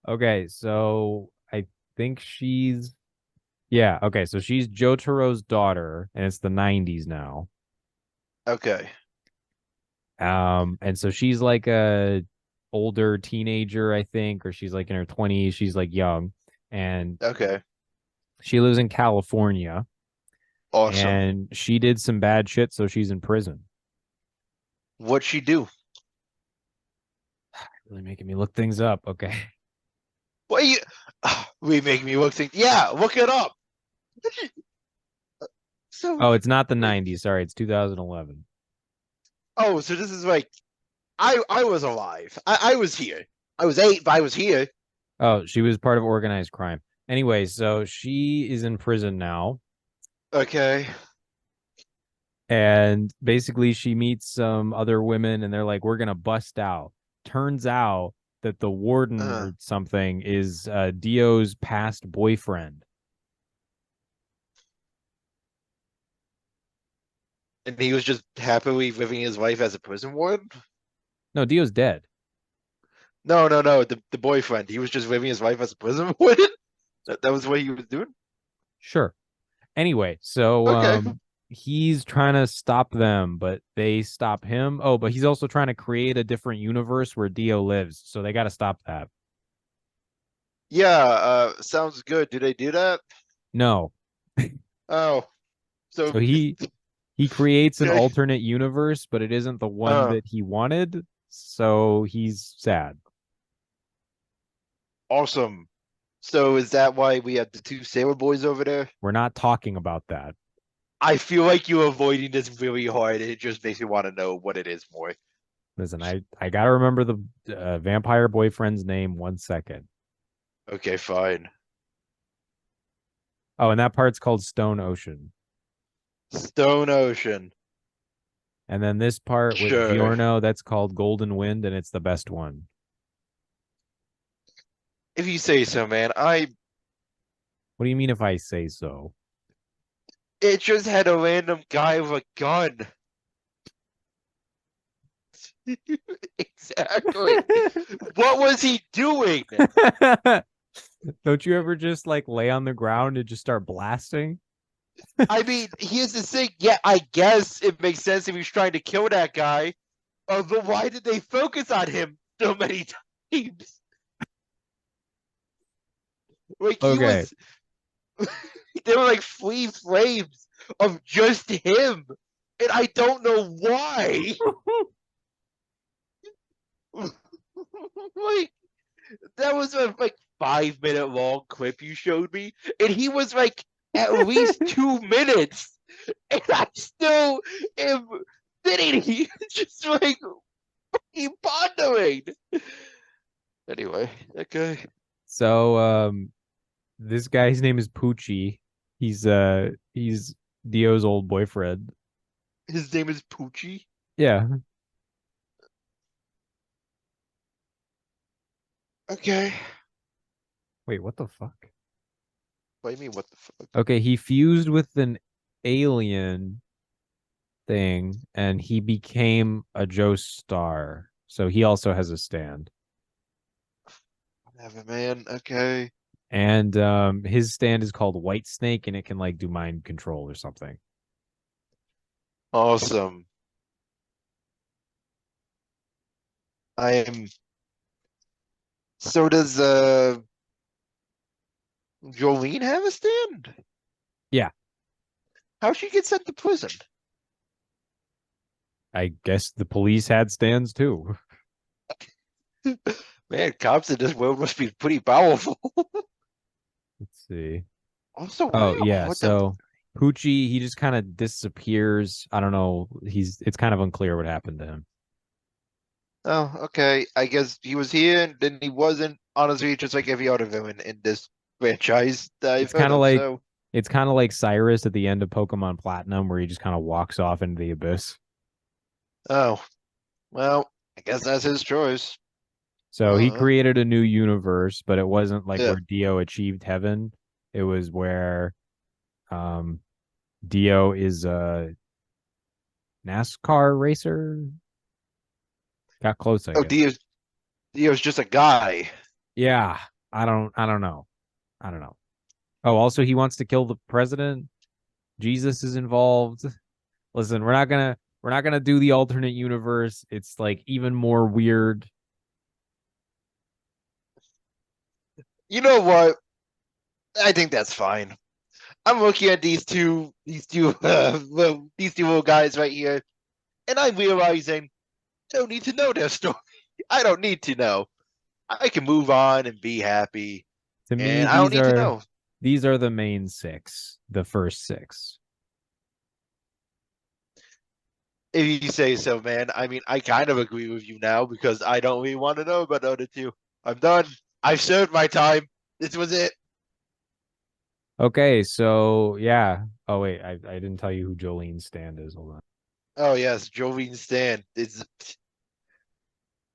Okay, so I think she's yeah, okay, so she's Jotaro's daughter, and it's the 90s now. Okay. And so she's like a older teenager, I think, or she's like in her 20s. She's like young, and Okay. she lives in California, Awesome. and she did some bad shit, so she's in prison. What'd she do? Really making me look things up. Okay. What you we make me look think yeah, look it up. So Oh, it's not the wait. 90s. Sorry, it's 2011. Oh, so this is like I was alive. I was here. I was 8, but I was here. Oh, she was part of organized crime. Anyway, so she is in prison now. Okay. And basically she meets some other women and they're like, we're gonna bust out. Turns out that the warden Uh, or something is Dio's past boyfriend. and he was just happily living his life as a prison warden? No, Dio's dead. No, no, no. The boyfriend. He was just living his life as a prison warden? That was what he was doing? Sure. Anyway, so Okay. he's trying to stop them, but they stop him. Oh, but he's also trying to create a different universe where Dio lives. So they got to stop that. Yeah, sounds good. Do they do that? No. Oh, so So he creates an okay. alternate universe, but it isn't the one Uh, that he wanted. So he's sad. awesome. So is that why we have the two sailor boys over there? We're not talking about that. I feel like you're avoiding this really hard, and it just makes me want to know what it is more. Listen, I gotta remember the vampire boyfriend's name 1 second. Okay, fine. Oh, and that part's called Stone Ocean. Stone Ocean. And then this part with Sure. Giorno, that's called Golden Wind, and it's the best one. If you say so, man. What do you mean if I say so? It just had a random guy with a gun. Exactly. What was he doing? Don't you ever just like lay on the ground and just start blasting? I mean, here's the thing. Yeah, I guess it makes sense if he's trying to kill that guy. But why did they focus on him so many times? Like he Okay. was, there were like 3 frames of just him, and I don't know why. Like that was a like 5 minute long clip you showed me, and he was like at least 2 minutes, and I still am sitting here just like keep pondering. Anyway, okay. So this guy's name is Poochie. He's Dio's old boyfriend. His name is Poochie. Yeah. Okay. Wait, what the fuck? What do you mean? What the fuck? Okay, he fused with an alien thing and he became a Joe Star. So he also has a stand. Whatever, man. Okay. And his stand is called White Snake and it can like do mind control or something. Awesome. I am. So does Jolene have a stand? Yeah, How she get sent to prison? I guess the police had stands too. Man, cops in this world must be pretty powerful. Let's see. Also, Oh, why? yeah. What the? So Poochie, he just kind of disappears. I don't know. It's kind of unclear what happened to him. Oh, okay. I guess he was here and then he wasn't. Honestly, just like every other villain in this franchise that I've It's heard kind of of. like So, it's kind of like Cyrus at the end of Pokemon Platinum, where he just kind of walks off into the abyss. oh, well, I guess that's his choice. So he Uh, created a new universe, but it wasn't like yeah. where Dio achieved heaven. It was where um Dio is a NASCAR racer. Got close, I Oh, guess. Dio's just a guy. Yeah, I don't know. I don't know. Oh, also he wants to kill the president. Jesus is involved. Listen, we're not gonna do the alternate universe. It's like even more weird. You know what? I think that's fine. I'm looking at these two little guys right here, and I'm realizing I don't need to know their story. I don't need to know. I can move on and be happy, To me, and I don't need to know. these are the main six, the first six. If you say so, man. I mean, I kind of agree with you now because I don't really want to know about the other two. I'm done. I've served my time. This was it. Okay, so yeah. Oh wait, I didn't tell you who Jolene's stand is. Hold on. Oh yes, Jolene Stan. It's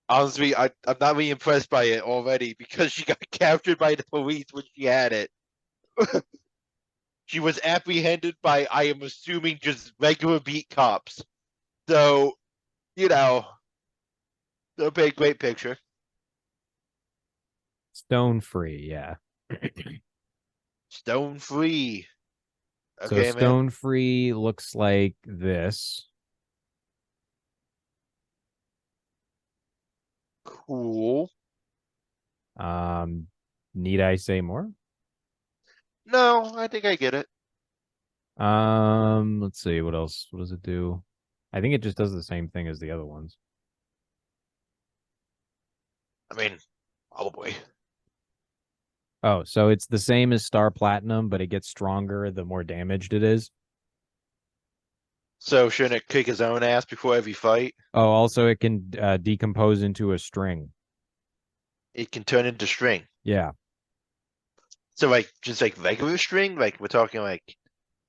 honestly, I'm not really impressed by it already because she got captured by the police when she had it. She was apprehended by, I am assuming, just regular beat cops. So, you know, they'll paint great picture. Stone free, yeah. Stone free. So Okay, man. stone free looks like this. Cool. Um, need I say more? No, I think I get it. Let's see what else. What does it do? I think it just does the same thing as the other ones. I mean, probably. Oh, so it's the same as Star Platinum, but it gets stronger the more damaged it is. So shouldn't it kick his own ass before every fight? Oh, also it can decompose into a string. It can turn into string. Yeah. So like just like regular string, like we're talking like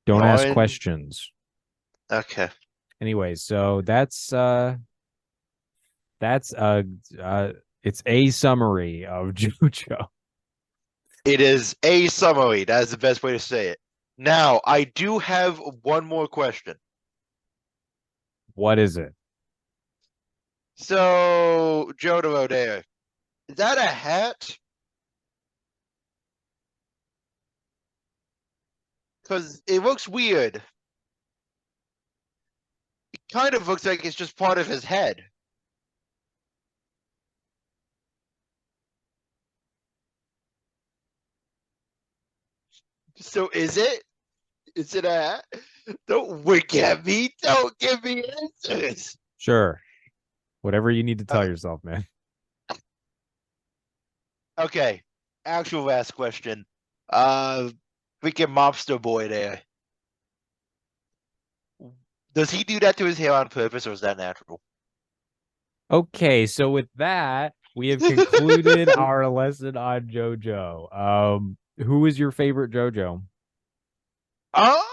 Don't ask yarn. questions. Okay. Anyway, so that's it's a summary of JoJo. It is a summary. That is the best way to say it. Now, I do have one more question. What is it? So, Jotaro there, is that a hat? Because it looks weird. It kind of looks like it's just part of his head. So, is it? Is it a hat? Don't wink at me. Don't give me answers. Sure. Whatever you need to tell Uh, yourself, man. okay. Actual last question. Uh, Freaking mobster boy there. Does he do that to his hair on purpose, or is that natural? Okay, so with that, we have concluded our lesson on JoJo. Who is your favorite JoJo? Oh,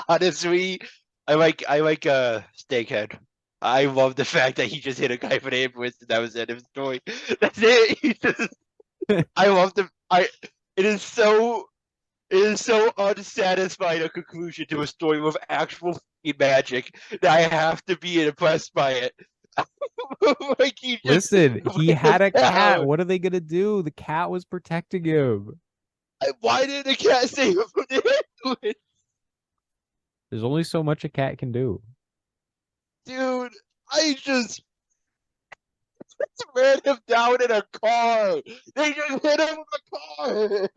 honestly, I like Steakhead. I love the fact that he just hit a guy for the ambulance and that was the end of his story. That's it. I love the I it is so unsatisfying a conclusion to a story with actual magic that I have to be impressed by it. Like he just Listen, he went had a cat. down. What are they gonna do? The cat was protecting him. Why didn't the cat save him from the ambulance? There's only so much a cat can do. Dude, I just ran him down in a car. They just hit him with a car.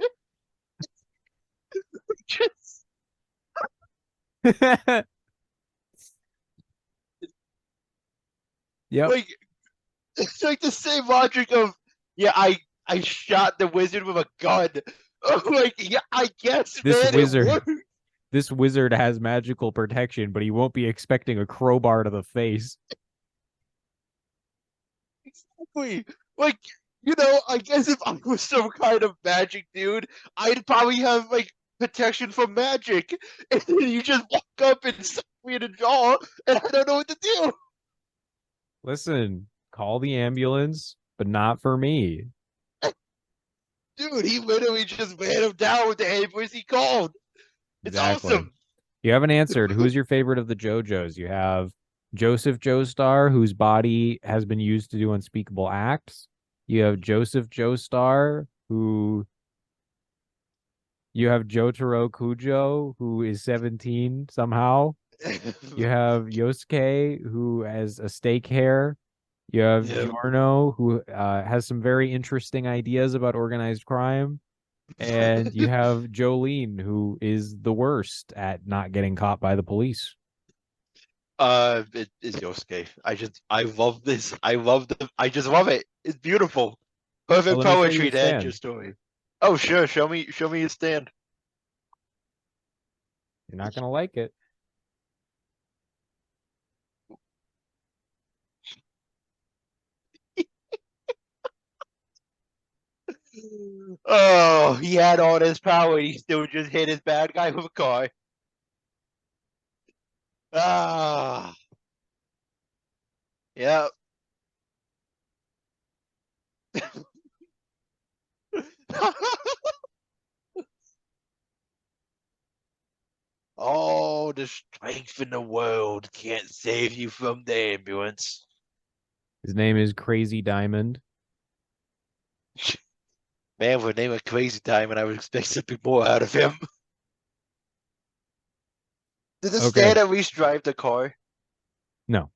Just Yep. like it's like the same logic of yeah, I shot the wizard with a gun. Like yeah, I guess This man, it wizard, worked. this wizard has magical protection, but he won't be expecting a crowbar to the face. Exactly. Like I guess if I was some kind of magic dude, I'd probably have like protection from magic. And then you just walk up and suck me in the jaw, and I don't know what to do. Listen, call the ambulance, but not for me. Dude, he literally just ran him down with the ambulance he called. It's Exactly. awesome. You haven't answered. Who's your favorite of the JoJos? You have Joseph Joestar, whose body has been used to do unspeakable acts. You have Joseph Joestar, who you have Jotaro Kujo, who is 17 somehow. You have Yosuke, who has a steak hair. You have Yeah. Giorno, who has some very interesting ideas about organized crime. And you have Jolene, who is the worst at not getting caught by the police. It is Yosuke. I love this. I just love it. It's beautiful. Well, Perfect let me show you poetry his to end your stand. story. Oh, sure. Show me your stand. You're not gonna like it. Oh, he had all this power and he still just hit his bad guy with a car. Ah, yeah. All the strength in the world can't save you from the ambulance. His name is Crazy Diamond. Man, with a name of Crazy Diamond, I would expect something more out of him. Did the Okay. stand at least drive the car? No.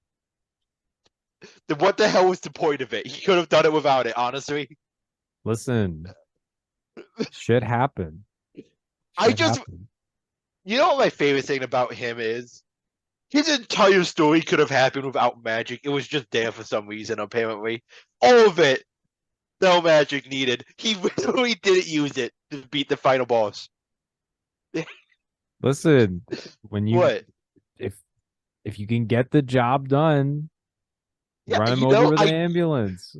Then what the hell was the point of it? He could have done it without it, honestly. Listen. Shit happened. I Shit just, happened. what my favorite thing about him is? His entire story could have happened without magic. It was just there for some reason, apparently. All of it, no magic needed. He literally didn't use it to beat the final boss. Listen, when you What? if if you can get the job done, Yeah, run him over with an I ambulance.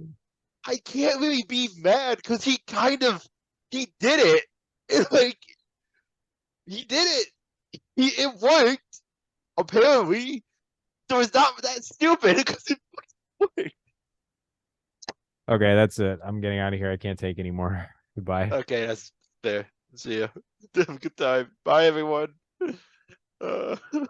I can't really be mad because he did it. And, like He did it. It worked apparently. So it's not that stupid because it worked. Okay, that's it. I'm getting out of here. I can't take anymore. Goodbye. Okay, that's fair. See ya. Have a good time. Bye, everyone.